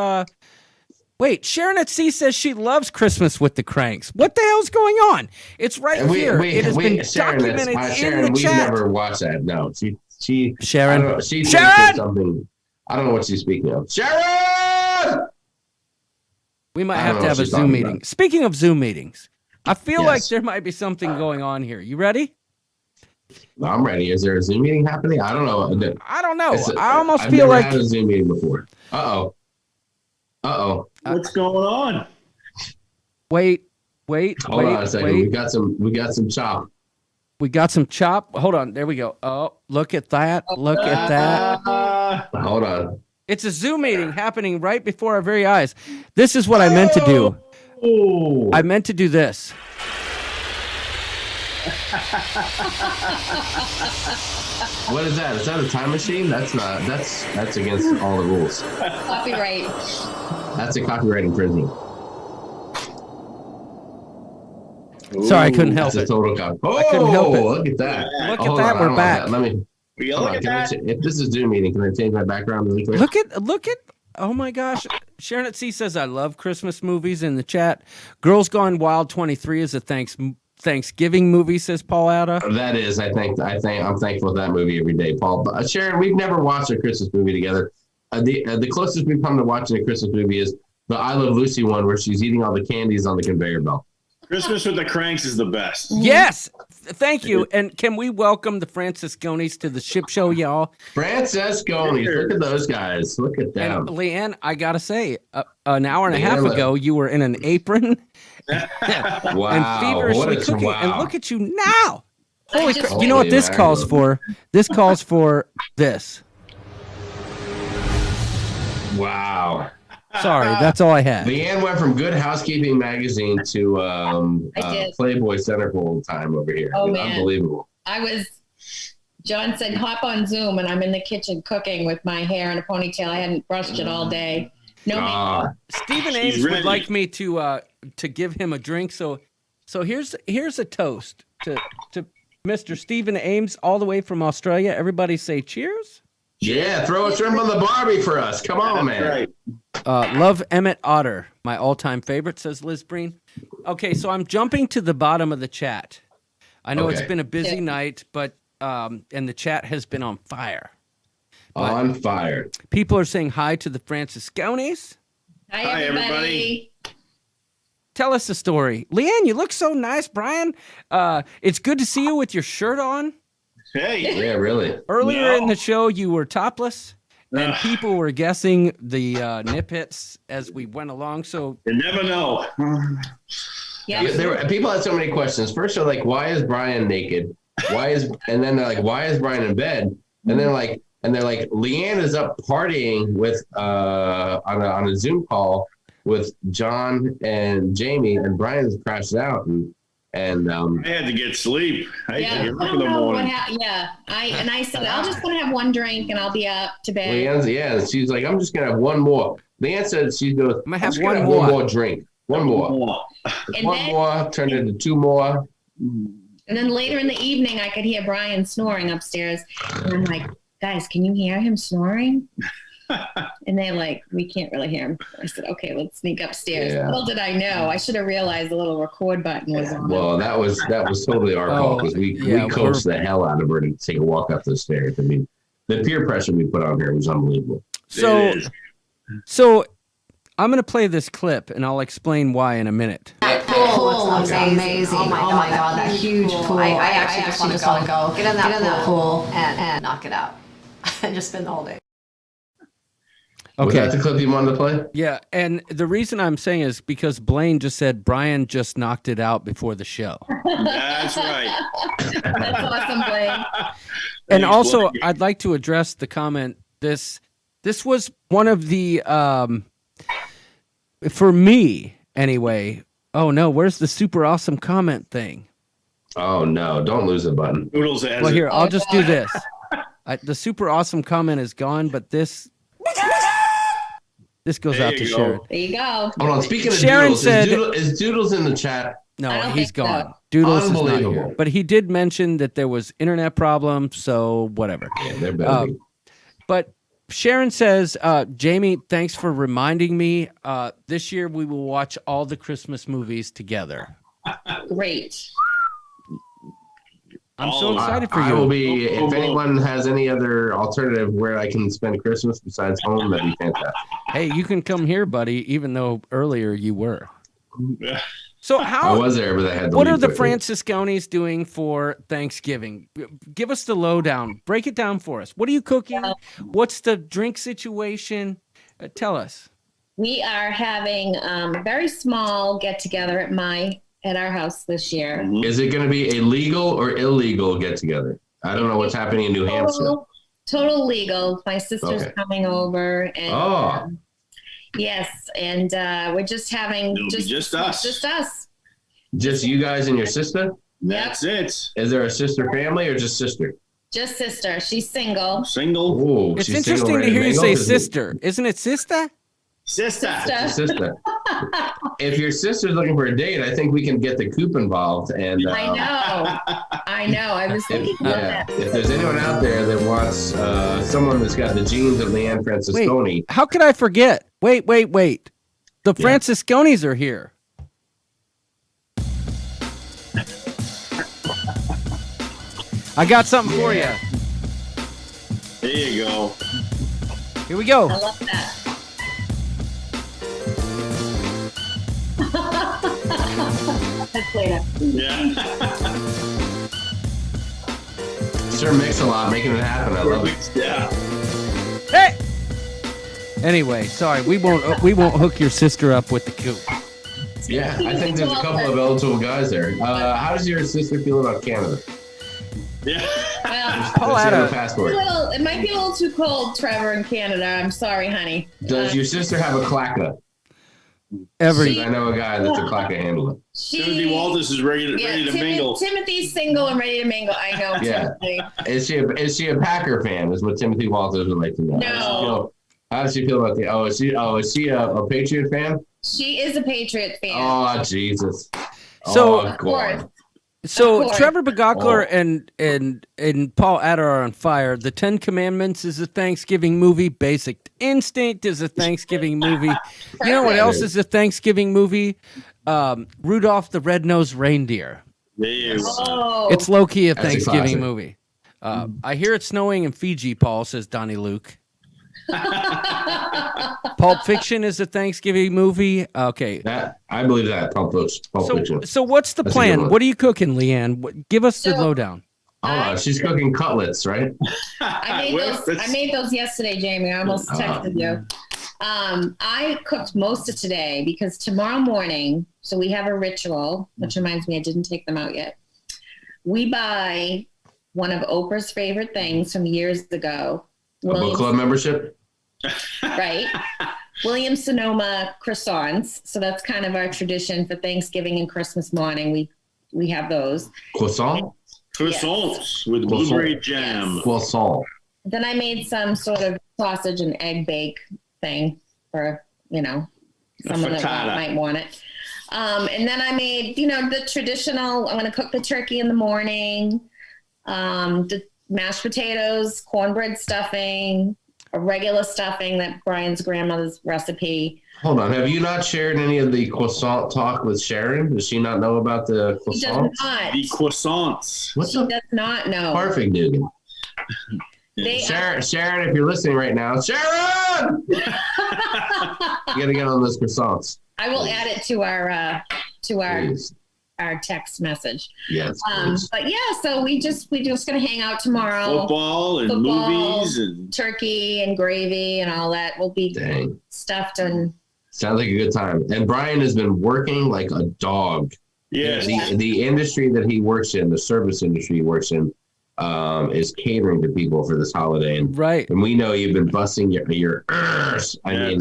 wait, Sharon at Sea says she loves Christmas with the Cranks. What the hell's going on? It's right here. It has been documented in the chat. We never watched that. No, Sharon. I don't know, she Sharon! something. I don't know what she's speaking of. Sharon! We might I have don't to know have what a she's Zoom talking meeting. about. Speaking of Zoom meetings, I feel like Yes. there might be something going on here. You ready? I'm ready. Is there a Zoom meeting happening? I don't know. I don't know. It's I almost I've feel never like had a Zoom meeting before. Uh-oh. What's going on? wait, Hold on a second. wait. We got some chop. We got some chop. Hold on. There we go. Oh, look at that. Look at that. Hold on. It's a Zoom meeting happening right before our very eyes. This is what I meant to do. Oh. I meant to do this. What is that? Is that a time machine? That's not. That's against all the rules. Copyright. That's a copyright infringement. Sorry, I couldn't help That's a it. total copy. Oh, I couldn't help it. Look at that. Look at Hold that, on, I we're don't back. like that. Let me. Will you Hold look on. at that? If this is Zoom meeting, can I change my background really quick? Look at. Oh my gosh. Sharon at C says I love Christmas movies in the chat. Girls Gone Wild 23 is a Thanksgiving movie, says Paul Ada. That is, I'm thankful for that movie every day, Paul. But, Sharon, we've never watched a Christmas movie together. The closest we've come to watching a Christmas movie is the I Love Lucy one, where she's eating all the candies on the conveyor belt. Christmas with the Cranks is the best. Yes. Thank you. And can we welcome the Francisconis to the ship show, y'all? Francesconis, look at those guys. Look at them. And Leanne, I gotta say, an hour and a half Leanne, ago, you were in an apron Wow. and feverishly What a- cooking. wow. And look at you now. Holy just- crap. You know what this Holy calls mackerel. for? This calls for this. Wow. Sorry, that's all I had. Leanne went from Good Housekeeping magazine to did. Playboy Centerfold time over here. Oh, man. Unbelievable. John said, hop on Zoom, and I'm in the kitchen cooking with my hair in a ponytail. I hadn't brushed it all day. No, Ah, Stephen She's Ames would ready. like me to give him a drink. So here's a toast to Mr. Stephen Ames all the way from Australia. Everybody say cheers. yeah, throw a shrimp on the Barbie for us. Come on, man. Right. Love Emmett Otter, my all-time favorite, says Liz Breen. Okay, so I'm jumping to the bottom of the chat. I know it's Okay. been a busy Yeah. night, but and the chat has been on fire. On fire. People are saying hi to the Francisconis. Hi, everybody. Tell us the story. Leanne, you look so nice, Brian. It's good to see you with your shirt on. Hey. Yeah, really. Earlier No. in the show, you were topless, and Ugh. people were guessing the nip hits as we went along. So You never know. Yeah. People had so many questions. First, they're like, "Why is Brian naked? And then they're like, "Why is Brian in bed?" And then they're like, "Leanne is up partying with on a Zoom call with John and Jamie, and Brian's crashed out." And I had to get sleep. I Yeah, had I to get up don't in the know what morning. happened. Yeah, I said I'll just gonna have one drink and I'll be up to bed. She's like, "I'm just gonna have one more." Leanne said she goes, I'm gonna "I'm have just gonna one have one more." more drink, one more, And one then, more, turned into two more." and then later in the evening, I could hear Brian snoring upstairs, and I'm like, guys, can you hear him snoring? And they're like, we can't really hear him. I said, okay, let's sneak upstairs. Yeah. Little did I know, I should have realized the little record button was on. Well, that was totally our fault because yeah, we coaxed the hell out of her to take a walk up the stairs. I mean, the peer pressure we put on her was unbelievable. So, It is. so I'm gonna play this clip, and I'll explain why in a minute. That pool was amazing. Oh my god, that huge pool. I actually just want to go get in that pool and knock it out and just spend the whole day. Was Okay. that the clip you wanted to play? Yeah, and the reason I'm saying is because Blaine just said Brian just knocked it out before the show. That's right. That's awesome, Blake. And Thanks, also, Blake. I'd like to address the comment. This was one of the for me anyway. Oh no, where's the super awesome comment thing? Oh no! Don't lose the button. Noodles has Well, it. here, I'll Oh, just do God. this. The super awesome comment is gone, but this goes There out to you go. Sharon. There you go. Hold on. Speaking of Sharon Doodles, said- is Doodles in the chat? No, I don't he's think so. gone. Doodles is not here. Unbelievable. But he did mention that there was internet problems, so whatever. Yeah, they're better. But Sharon says, Jamie, thanks for reminding me. This year we will watch all the Christmas movies together. Great. I'm All so of it. excited for I you. will be. Oh, If oh. anyone has any other alternative where I can spend Christmas besides home, that'd be fantastic. Hey, you can come here, buddy, even though earlier you were. So I how was there, but I had to what leave are the quickly. Francisconis doing for Thanksgiving? Give us the lowdown. Break it down for us. What are you cooking? What's the drink situation? Tell us. We are having a very small get together at our house this year. Is it going to be a legal or illegal get together? I don't know what's happening in New Hampshire. Total legal. My sister's Okay. coming over, and Oh, yes, and we're just having It'll be just us. Just us. just you guys and your sister? That's it. Is there a sister family or just sister? Just sister. She's single. Single Oh, It's interesting to hear you say sister. Isn't it sister? sister. Sister. If your sister's looking for a date, I think we can get the coop involved. And I know. I was thinking about that. if there's anyone out there that wants someone that's got the genes of Leanne Francesconi, Wait, how could I forget? Wait. The Francisconis are here. I got something for you. There you go. Here we go. I love that. That's later. Yeah. Sir Mix-a-Lot making it happen. I love it. Yeah. Hey. Anyway, sorry, we won't hook your sister up with the coop. Yeah, I think there's a couple of eligible guys there. How does your sister feel about Canada? Yeah. Well, Does she have a passport? it might be a little too cold, Trevor, in Canada. I'm sorry, honey. Does your sister have a clacka? I know a guy that's a clacka handler. Timothy Walters is ready to mingle. Timothy's single and ready to mingle. I know, Yeah. Timothy. Is she a Packer fan? Is what Timothy Walters would like to know. No. How does she feel about the? Is she a Patriot fan? She is a Patriot fan. Oh Jesus! So- oh, Of course. So Of course. Trevor Begokler and Paul Adder are on fire. The 10 Commandments is a Thanksgiving movie. Basic Instinct is a Thanksgiving movie. You know what else is a Thanksgiving movie? Rudolph the Red-Nosed Reindeer. There you go. Oh. It's low-key a That's a Thanksgiving classic. movie. I hear it's snowing in Fiji, Paul, says Donnie Luke. Pulp Fiction is a Thanksgiving movie. Okay. That I believe that Pulp Fiction. So what's the That's a good plan? one. What are you cooking, Leanne? Give us the lowdown. Hold on, she's cooking cutlets, right? I made those yesterday, Jamie. I almost texted you. I cooked most of today because tomorrow morning, so we have a ritual, which reminds me I didn't take them out yet. We buy one of Oprah's favorite things from years ago. A book club membership. Right. Williams Sonoma croissants. So that's kind of our tradition for Thanksgiving and Christmas morning. We have those. Croissant. Croissants with blueberry jam. Croissant. Then I made some sort of sausage and egg bake thing for, someone that frittata. might want it. And then I made, the traditional, I'm going to cook the turkey in the morning, the mashed potatoes, cornbread stuffing, a regular stuffing, that Brian's grandmother's recipe. Hold on. Have you not shared any of the croissant talk with Sharon? Does she not know about the She does croissants? not. The croissants. What's She up? does not know. Perfect, dude. They Sharon, if you're listening right now, Sharon! You gotta get on those croissants. I will add it to our Please. our text message. Yes, please. But yeah, so we just gonna hang out tomorrow. Football and movies and turkey and gravy and all that will be Dang. stuffed and Sounds like a good time. And Brian has been working like a dog. yes. The industry that he works in, the service industry he works in, is catering to people for this holiday. And, Right. and we know you've been busting your ears. I mean,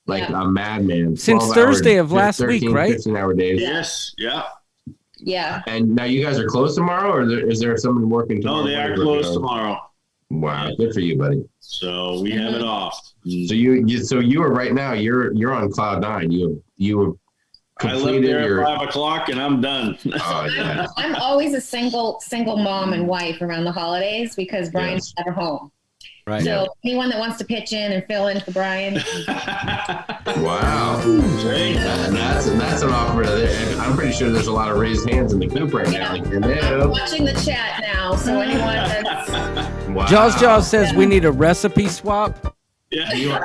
like a madman. Since 12 Thursday hour, of last week, 13, right? 15-hour days. Yes. Yeah. yeah. And now you guys are closed tomorrow, or is there someone working tomorrow? No, they are closed tomorrow. Wow, good for you, buddy. So we have it off. So you are right now. You're on cloud nine. You have I live completed there your. at 5 o'clock and I'm done. Oh yeah. I'm always a single mom and wife around the holidays because Brian's never home. Right. So anyone that wants to pitch in and fill in for Brian, Wow. And that's an offer. I'm pretty sure there's a lot of raised hands in the coop right now. Like, I'm no. watching the chat now. So anyone that's Wow. Jaws says we need a recipe swap. Yeah.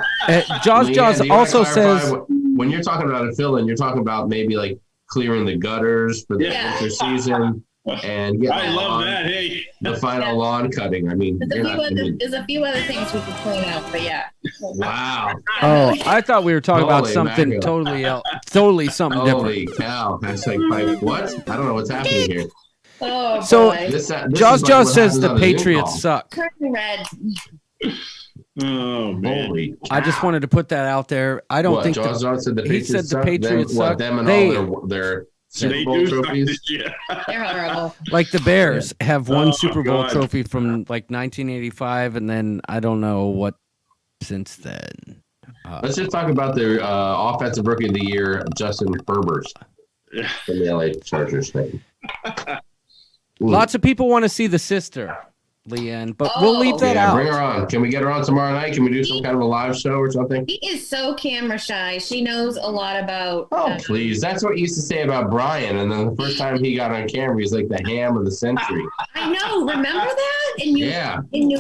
Jaws do you wanna also clarify says when you're talking about a fill-in, you're talking about maybe like clearing the gutters for the winter season and getting I love that. Hey. the final lawn cutting. I mean, there's a few other things we could clean up, but yeah. wow. Oh, I thought we were talking about Holy something mackerel. totally else, totally something Holy different. cow. That's like what? I don't know what's happening here. Oh, So, boy. This Jaws is like what says happens the on Zoom Patriots call. suck. Turning red. Oh man. Holy I just wanted to put that out there. I don't what, think Jaws said the he Patriots said the suck? Patriots them, what, suck. them and They- all their Super They Bowl do suck trophies. this year. They're horrible. like the Bears have one Oh, Super Bowl God. trophy from like 1985, and then I don't know what since then. Let's just talk about the offensive rookie of the year, Justin Herbert from the LA Chargers thing. Lots of people want to see the sister, Leanne, but we'll leave that Yeah, out. bring her on. Can we get her on tomorrow night? Can we do some kind of a live show or something? She is so camera shy. She knows a lot about. Oh, please. That's what you used to say about Brian. And then the first time he got on camera, he's like the ham of the century. I know. Remember that in New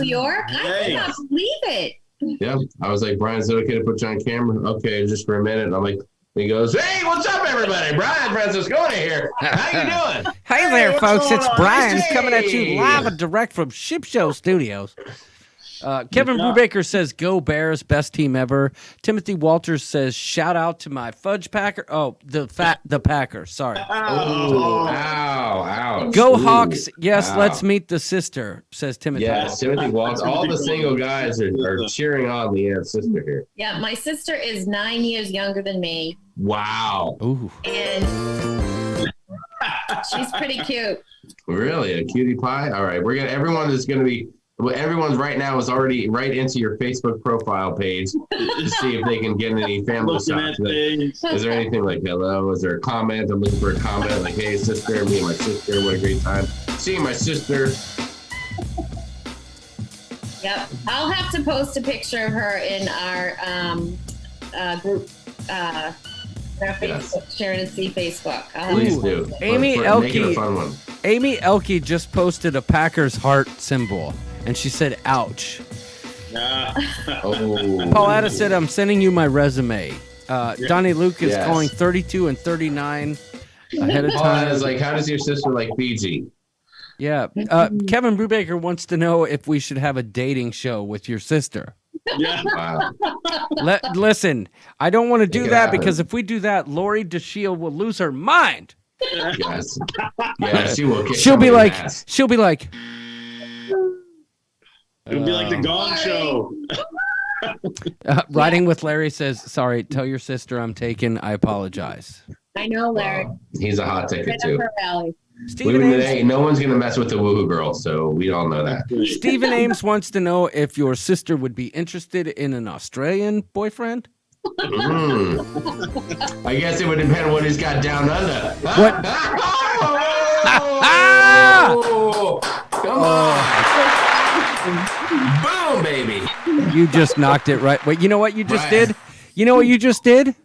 York? I could not believe it. Yeah. I was like, Brian, is it okay to put you on camera? Okay, just for a minute. And I'm like, he goes, hey, what's up, everybody? Brian Franciscone here. How you doing? Hey there, what's folks. going It's on? Brian Hey. coming at you live and direct from Ship Show Studios. Kevin Brubaker says, "Go Bears, best team ever." Timothy Walters says, "Shout out to my fudge packer." Oh, the Packers. Sorry. Oh, ow, ouch. Go Ooh, Hawks. Yes, ow. let's meet the sister. Says Timothy. Yes, Timothy Waltz. All the single guys are cheering on Leanne's sister here. Yeah, my sister is 9 years younger than me, Wow. Ooh. and she's pretty cute. Really? A cutie pie? All right. Everyone's right now is already right into your Facebook profile page to see if they can get any family Looking shots. at things. Is there anything like hello? Is there a comment? I'm looking for a comment like, hey, sister, me and my sister, what a great time. Seeing my sister. Yep. I'll have to post a picture of her in our group, our Facebook, Sharon and C Facebook. Please do. Amy Make it a Elke. fun one. Amy Elke just posted a Packers heart symbol, and she said, "Ouch." Oh. Pauletta said, "I'm sending you my resume." Donnie Luke is Yes. calling 32 and 39 ahead of Paul time. is like, how does your sister like Fiji? Yeah. Kevin Brubaker wants to know if we should have a dating show with your sister. Yeah. Wow. Listen, I don't want to do Make it that happen. because if we do that, Lori DeShield will lose her mind. Yes. Yeah, she will kick She'll be somebody's like, ass. It'll be like the Gong Show. Riding with Larry says, "Sorry, tell your sister I'm taken. I apologize." I know, Larry. He's a hot ticket Right too. up her alley. Stephen Ames, No one's gonna mess with the woohoo girl, so we all know that. Stephen Ames wants to know if your sister would be interested in an Australian boyfriend. I guess it would depend on what he's got down under. What? Oh, come on. Boom, baby. You just knocked it right. Wait, you know what you just Right. did? You know what you just did?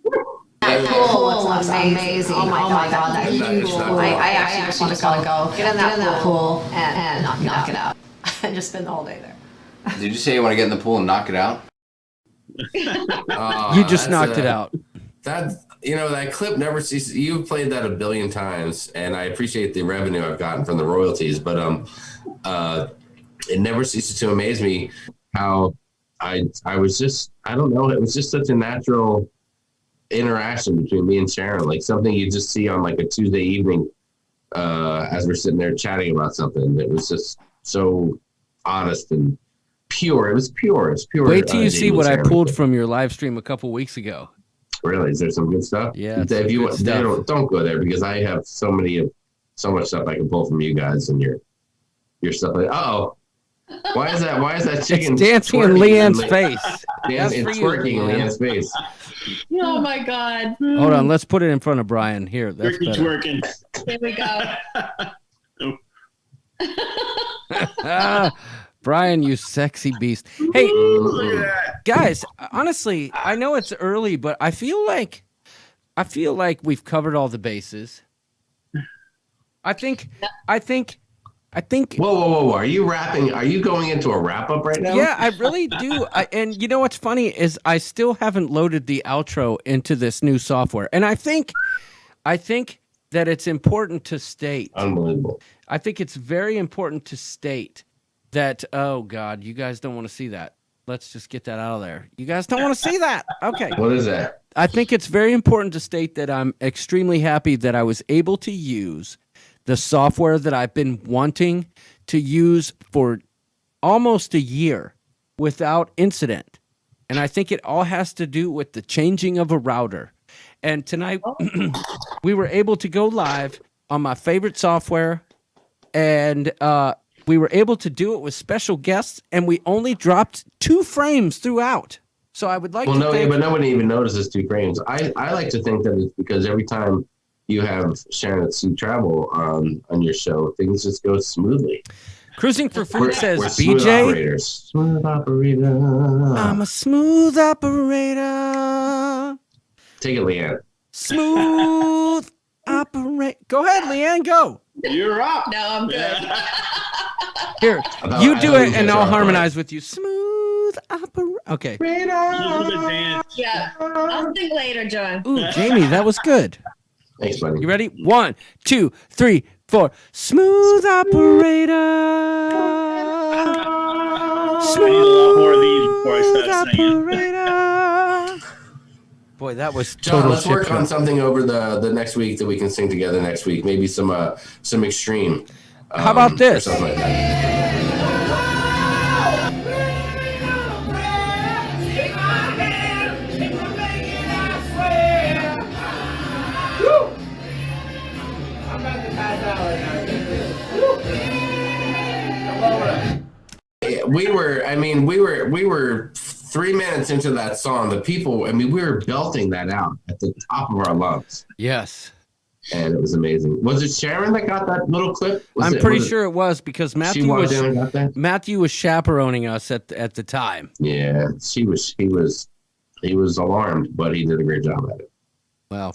That pool looks amazing. Oh my god, that huge pool. I actually just want to go get in that pool and knock it out. And just spend the whole day there. Did you say you want to get in the pool and knock it out? You just knocked it out. That clip never ceases. You've played that a billion times, and I appreciate the revenue I've gotten from the royalties, but it never ceases to amaze me how I was just, I don't know, it was just such a natural interaction between me and Sharon, like something you just see on like a Tuesday evening as we're sitting there chatting about something that was just so honest and pure. It was pure. It's pure. Wait till you see what I Sharon. pulled from your live stream a couple weeks ago. Really? Is there some good stuff? Yeah, If some you good stuff. don't go there because I have so much stuff I can pull from you guys and your stuff. Like, why is that chicken? It's dancing in twerking Leanne's in face. It's That's for you, twerking in Leanne. Leanne's face. Oh my God. Hold on, let's put it in front of Brian. Here, that's Turkey better. twerking. Here we go. Brian, you sexy beast. Hey, Look at that. guys, honestly, I know it's early, but I feel like we've covered all the bases. I think. Whoa! Are you wrapping? Are you going into a wrap up right now? Yeah, I really do. And you know what's funny is I still haven't loaded the outro into this new software, and I think that it's important to state. Unbelievable. I think it's very important to state that. Oh God, you guys don't want to see that. Let's just get that out of there. You guys don't want to see that. Okay. What is that? I think it's very important to state that I'm extremely happy that I was able to use the software that I've been wanting to use for almost a year without incident. And I think it all has to do with the changing of a router. And tonight we were able to go live on my favorite software, and we were able to do it with special guests, and we only dropped 2 frames throughout. So I would like to thank but nobody even notices 2 frames. I like to think that it's because every time you have Sharon at Sea Travel on your show, things just go smoothly. Cruising for Food says, we're smooth BJ, operators. Smooth operator. I'm a smooth operator. Take it, Leanne. Smooth operator. Go ahead, Leanne, go. You're up. No, I'm good. Here, thought- you I do thought it, you and guys I'll were harmonize with you. Smooth operator. Okay. You do the dance. Yeah. I'll think later, John. Ooh, Jamie, that was good. Thanks, buddy. You ready? 1, 2, 3, 4. Smooth operator. I need a lot more of these before I start singing. Operator. Boy, that was John, total let's work shit on show. something over the next week that we can sing together next week. Maybe some extreme. How about or this? something like that. We were 3 minutes into that song. The people, we were belting that out at the top of our lungs, Yes. and it was amazing. Was it Sharon that got that little clip? I'm pretty sure it was because she Matthew walked was in and got that. Matthew was chaperoning us at the time. Yeah, he was alarmed, but he did a great job at it. Well,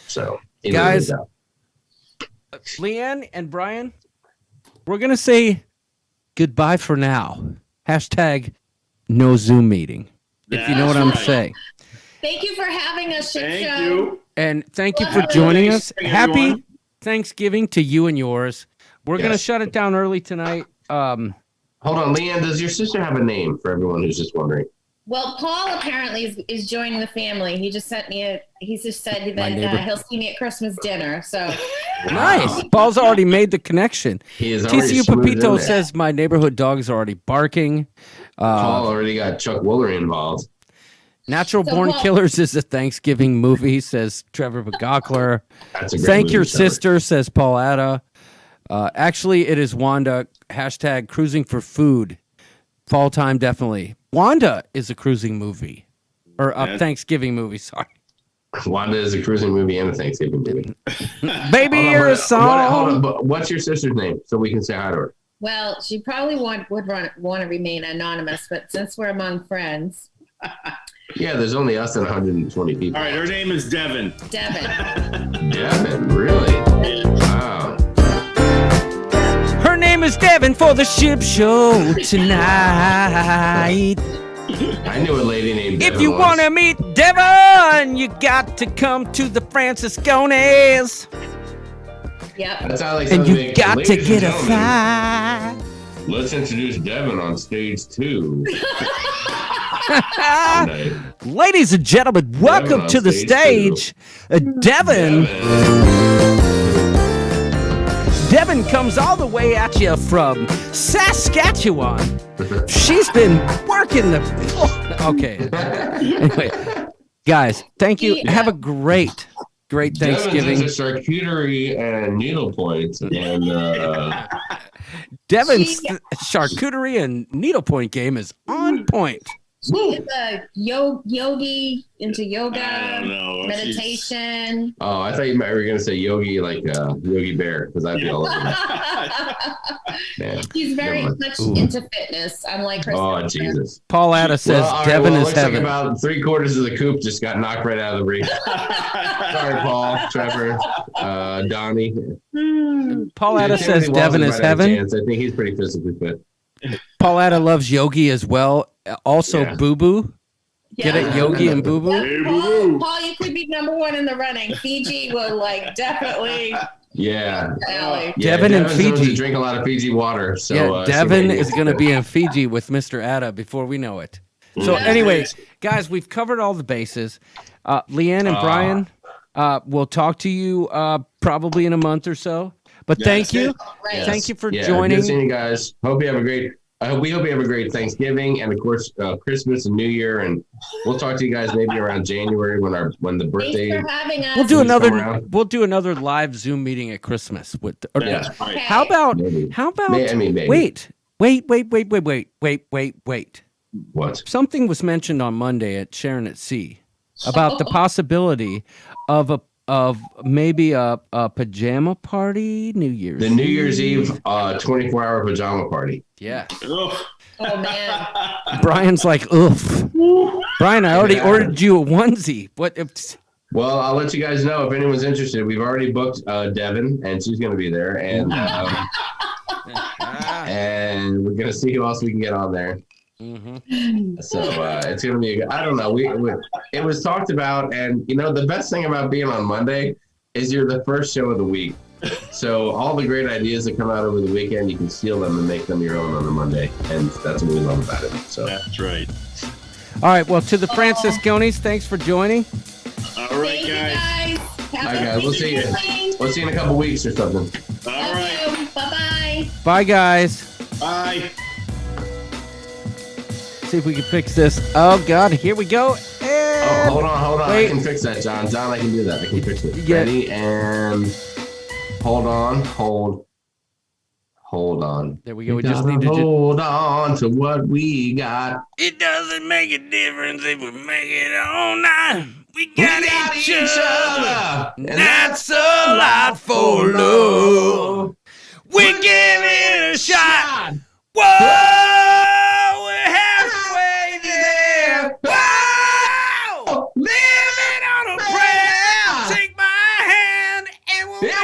So, he did a Guys, good job. Leanne and Brian, we're gonna say goodbye for now. Hashtag no Zoom meeting. If you know what That's I'm right. saying. Thank you for having us, Shit Thank Show. you. And thank you for Happy joining us. Thanksgiving, Happy everyone. Thanksgiving to you and yours. We're gonna Yes. shut it down early tonight. Hold on, Leanne, does your sister have a name for everyone who's just wondering? Well, Paul apparently is joining the family. He just sent me he just said My that neighbor. he'll see me at Christmas dinner. So Nice. Paul's already made the connection. He is already TCU smoothed in Pepito there. says my neighborhood dog's already barking. Paul already got Chuck Woolery involved. Natural So Born Paul- Killers is a Thanksgiving movie, says Trevor Bagokler. That's a great Thank movie, your Trevor. sister, says Paul Atta. Actually, it is Wanda. Hashtag cruising for food. Fall time, definitely. Wanda is a cruising movie. Or a Yeah. Thanksgiving movie, sorry. Wanda is a cruising movie and a Thanksgiving movie. Baby, Hold on, you're a hold song. on, but what's your sister's name so we can say hi to her? well, she probably want to remain anonymous, but since we're among friends, Yeah, there's only us and 120 people. All right, her name is Devin. Devin. Devin, really? Wow. Her name is Devin for the ship show tonight. I knew a lady named Devin If you once. want to meet Devin, you got to come to the Franciscones. Yep. That sounds like And something you like, got to "Ladies and get a gentlemen, fight. Let's introduce Devin on stage 2. Tonight. Ladies and gentlemen, welcome on to the stage stage. Devin. Devin comes all the way at you from Saskatchewan. She's been working the. Okay. Anyway, guys, thank you. Yeah. Have a great Thanksgiving. Devin's into charcuterie and needlepoint, and Devin's charcuterie and needlepoint game is on point. She is a yogi, into yoga, I don't know. meditation. Oh, I thought you were going to say Yogi, like Yogi Bear, because I'd be all over that. Man, He's very never mind. much into fitness. I'm like her. Oh, sister. Jesus. Paul Atta says all right, Devin well, it is looks like heaven. about 3/4 of the coop just got knocked right out of the ring. Sorry, Paul, Trevor, Donnie. Paul Atta Timothy says Walton Devin might is have a heaven. chance. I think he's pretty physically fit. Paul Atta loves Yogi as well. Also, Yeah. Boo Boo. Get it, Yogi and Boo Boo. Hey, Paul, boo-boo. Paul, you could be number one in the running. Fiji will like definitely. Yeah. Alley. Yeah, Devin and Devin's known Fiji. to drink a lot of Fiji water. So Yeah, she Devin may is going to be in Fiji with Mr. Atta before we know it. So, Yeah. anyway, guys, we've covered all the bases. Leanne and Brian, we'll talk to you probably in a month or so. But Yeah, thank that's you. it. Right. Thank you for Yeah, joining. Good seeing you guys. Hope you have a great. We hope you have a great Thanksgiving and of course Christmas and New Year, and we'll talk to you guys maybe around January when the birthday. Thanks for having us. We'll do Please come another. around. We'll do another live Zoom meeting at Christmas. That's right. Okay. How about? Maybe. How about? Maybe. Wait. What? Something was mentioned on Monday at Sharon at Sea about the possibility of maybe a pajama party New Year's. The New Year's Eve 24-hour pajama party. Yeah. Ugh. Oh man. Brian's like, oof. Brian, I already ordered you a onesie. What if? Well, I'll let you guys know if anyone's interested. We've already booked Devin, and she's going to be there, and and we're going to see who else we can get on there. Mm-hmm. So it's going to be. I don't know. It was talked about, and the best thing about being on Monday is you're the first show of the week. So all the great ideas that come out over the weekend, you can steal them and make them your own on a Monday, and that's what we love about it. So That's right. All right. Well, to the Francisconis, thanks for joining. All right, Thank you guys. guys. Have All right, a guys. We'll see you. Thanksgiving. We'll see you in a couple weeks or something. All right. Bye bye. Bye, guys. Bye. See if we can fix this. Oh God, here we go. Oh, And hold on. Wait. I can fix that, John. John, I can do that. I can fix it. Yeah. Ready and hold on. Hold on. There we go. We just need to. hold on to what we got. It doesn't make a difference if we make it all night. We got, each other, and that's a lot for love. We give it a shot. Whoa, we're halfway there. Whoa, living on a prayer. Take my hand and we'll make it,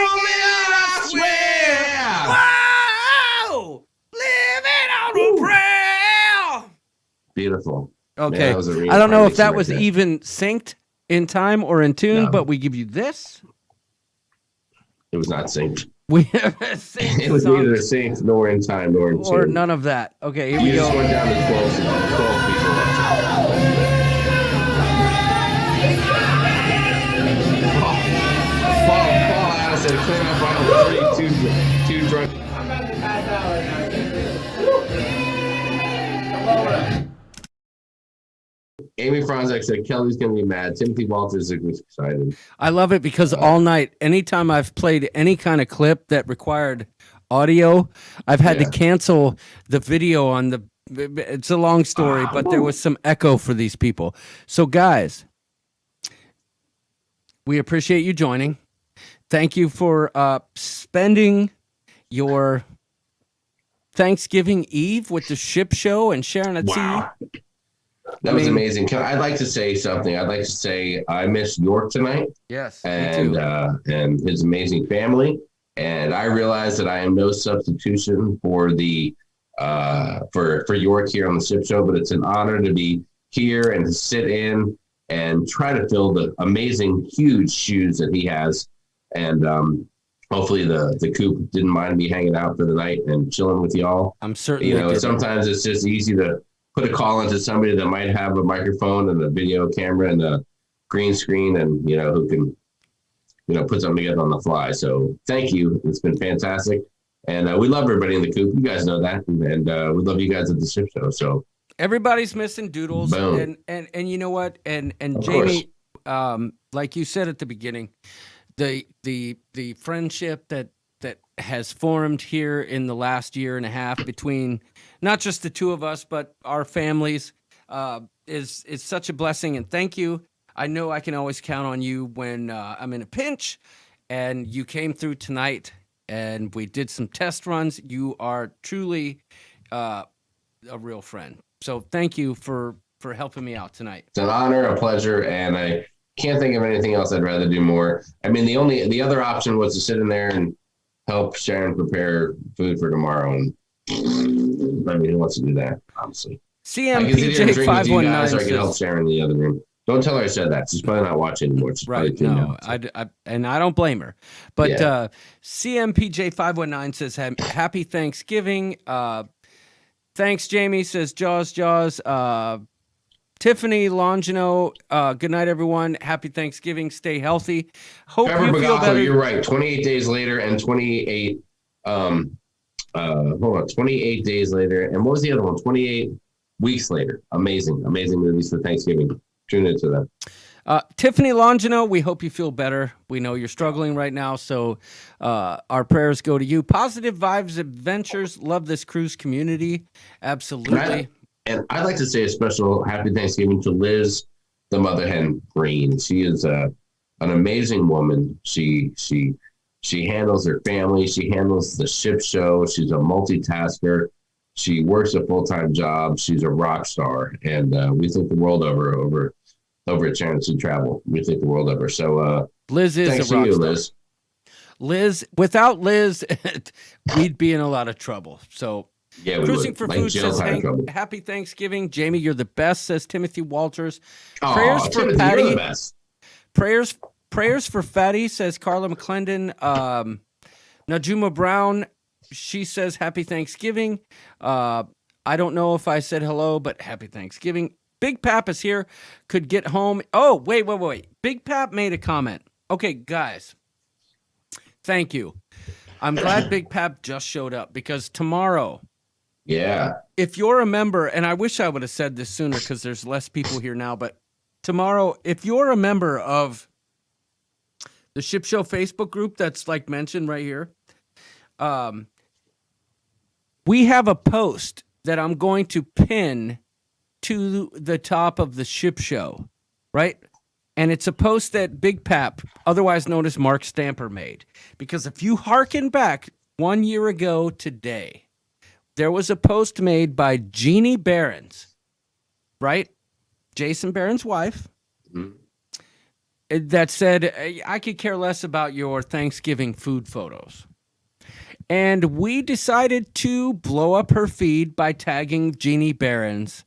I swear. Whoa, living on a prayer. Beautiful. Okay, Man, that was a I don't know if that reincarnation was right there. even synced in time or in tune, No. but we give you this. It was not synced. We have a synced It was song, neither synced nor in time nor in or tune. none of that. Okay, here We we just go. went down to 12 people. Paul Addison, clean up on the 3, 2 drunk. Amy Franzek said Kelly's going to be mad. Timothy Walters is excited. I love it because all night, anytime I've played any kind of clip that required audio, I've had to Yeah. cancel the video on the. It's a long story, but there was some echo for these people. So, guys, we appreciate you joining. Thank you for spending your Thanksgiving Eve with the ship show and Sharon at Wow. Sea. That was amazing. I'd like to say something. I'd like to say I miss York tonight Yes, me and too. and his amazing family. And I realize that I am no substitution for the for York here on the Ship Show, but it's an honor to be here and to sit in and try to fill the amazing, huge shoes that he has. And hopefully the coop didn't mind me hanging out for the night and chilling with y'all. I'm certainly. You know, did. sometimes it's just easy to put a call into somebody that might have a microphone and a video camera and a green screen and, who can, put something together on the fly. So thank you. It's been fantastic. And we love everybody in the coop. You guys know that. And we love you guys at the Ship Show. So Everybody's missing Doodles, Boom. and you know what? And Of Jamie, like you said at the beginning, the friendship that has formed here in the last year and a half between not just the two of us but our families. is such a blessing, and thank you. I know I can always count on you when I'm in a pinch, and you came through tonight, and we did some test runs. You are truly a real friend. So thank you for helping me out tonight. It's an honor, a pleasure, and I can't think of anything else I'd rather do more. I mean, the other option was to sit in there and help Sharon prepare food for tomorrow. And I mean, who wants to do that, honestly? CMPJ519 so I can help Sharon in the other room. Don't tell her I said that. She's probably not watching anymore. She's right. No, and I don't blame her. But CMPJ519 says, happy Thanksgiving. Thanks, Jamie, says Jaws. Tiffany Longino, good night, everyone. Happy Thanksgiving. Stay healthy. Hope Trevor you feel Bagasso, better. You're right. 28 days later and 28 28 days later. And what was the other one? 28 weeks later. Amazing movies for Thanksgiving. Tune into them. Tiffany Longino, we hope you feel better. We know you're struggling right now, so our prayers go to you. Positive Vibes Adventures. Love this cruise community. Absolutely. And I'd like to say a special happy Thanksgiving to Liz, the mother hen Green. She is an amazing woman. She handles her family. She handles the ship show. She's a multitasker. She works a full-time job. She's a rock star, and we think the world of her over at Chance and Travel. We think the world of her. So Liz is thanks a rock to you, star. Liz. Without Liz, we'd be in a lot of trouble. So. Yeah, Cruising would. for Like Food Jill says, had trouble. happy Thanksgiving. Jamie, you're the best, says Timothy Walters. Prayers for Timothy, Patty. you're the best. Prayers for Fatty, says Carla McClendon. Najuma Brown, she says, happy Thanksgiving. I don't know if I said hello, but happy Thanksgiving. Big Pap is here. Could get home. Oh, wait. Big Pap made a comment. Okay, guys. Thank you. I'm glad Big Pap just showed up because tomorrow... Yeah. If you're a member, and I wish I would have said this sooner because there's less people here now, but tomorrow, if you're a member of the Ship Show Facebook group that's like mentioned right here, we have a post that I'm going to pin to the top of the Ship Show, right? And it's a post that Big Pap, otherwise known as Mark Stamper, made. Because if you hearken back 1 year ago today, there was a post made by Jeannie Behrens, right? Jason Barron's wife, that said, I could care less about your Thanksgiving food photos. And we decided to blow up her feed by tagging Jeannie Behrens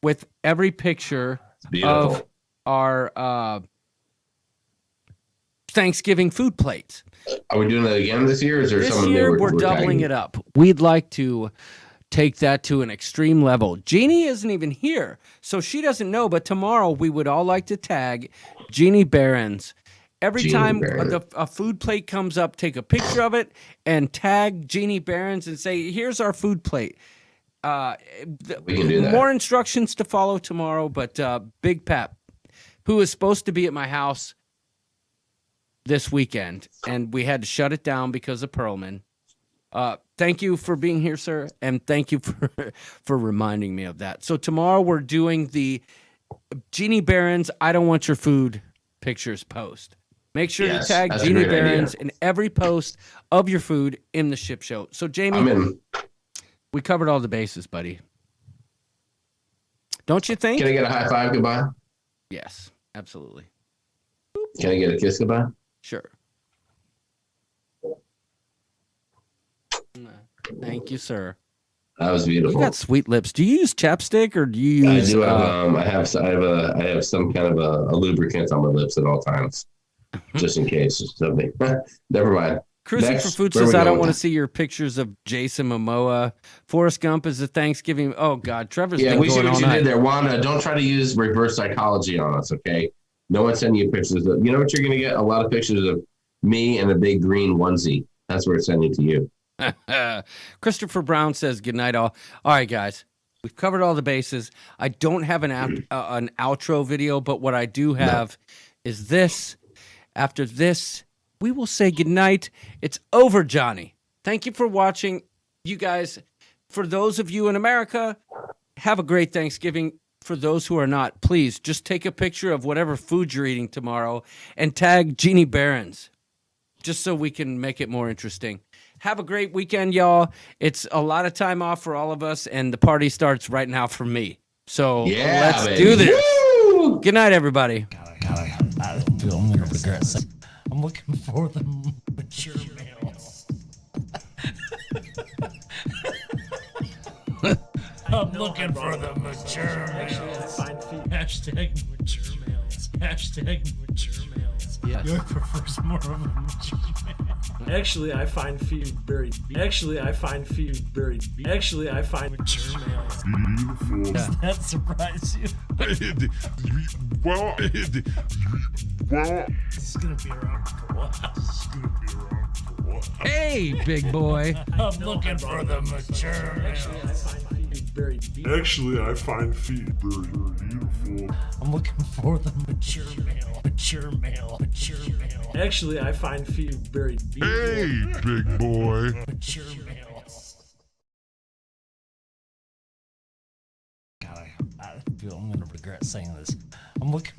with every picture of our Thanksgiving food plates. Are we doing that again this year? Or is there This someone year, new we're doubling it up. We'd like to take that to an extreme level. Jeannie isn't even here, so she doesn't know, but tomorrow we would all like to tag Jeannie Behrens. Every time a food plate comes up, take a picture of it and tag Jeannie Behrens and say, here's our food plate. We can do that. More instructions to follow tomorrow, but Big Pap, who is supposed to be at my house this weekend, and we had to shut it down because of Perlman. Thank you for being here, sir, and thank you for reminding me of that. So tomorrow we're doing the Jeannie Behrens I Don't Want Your Food pictures post. Make sure to tag Jeannie Behrens in every post of your food in the Ship Show. So Jamie, we covered all the bases, buddy. Don't you think? Can I get a high five goodbye? Yes, absolutely. Can I get a kiss goodbye? Sure. Thank you, sir. That was beautiful. You got sweet lips. Do you use chapstick or do you use? I do have. I have some kind of a lubricant on my lips at all times, just in case something. Never mind. Cruising for Food says, I don't want to see your pictures of Jason Momoa. Forrest Gump is a Thanksgiving. Oh, God. Trevor's been we see going what all you night. did there. Wanda, don't try to use reverse psychology on us, okay? No one's sending you pictures. You know what you're going to get? A lot of pictures of me in a big green onesie. That's what it's sending to you. Christopher Brown says, good night, all. All right, guys. We've covered all the bases. I don't have an outro video, but what I do have is this. After this, we will say goodnight. It's over, Johnny. Thank you for watching. You guys, for those of you in America, have a great Thanksgiving. For those who are not, please just take a picture of whatever food you're eating tomorrow and tag Jeannie Barons, just so we can make it more interesting. Have a great weekend, y'all. It's a lot of time off for all of us, and the party starts right now for me. So let's do this. Woo! Good night, everybody. I feel I'm gonna regret saying. I'm looking for the mature males. I'm looking for the mature males. Hashtag mature males. Hashtag mature males. Yes. Yours prefers more of a mature male. Actually, I find few very. Actually, I find few very. Actually, I find mature males. Beautiful. Does that surprise you? Well, This is gonna be around for a while. This is gonna be around for a while. Hey, big boy. I'm looking for the mature males. actually, I find feet very beautiful. I'm looking for the mature male. Mature male. Mature male. Actually, I find feet very beautiful. Hey, big boy. Mature males. God, I feel I'm gonna regret saying this. I'm looking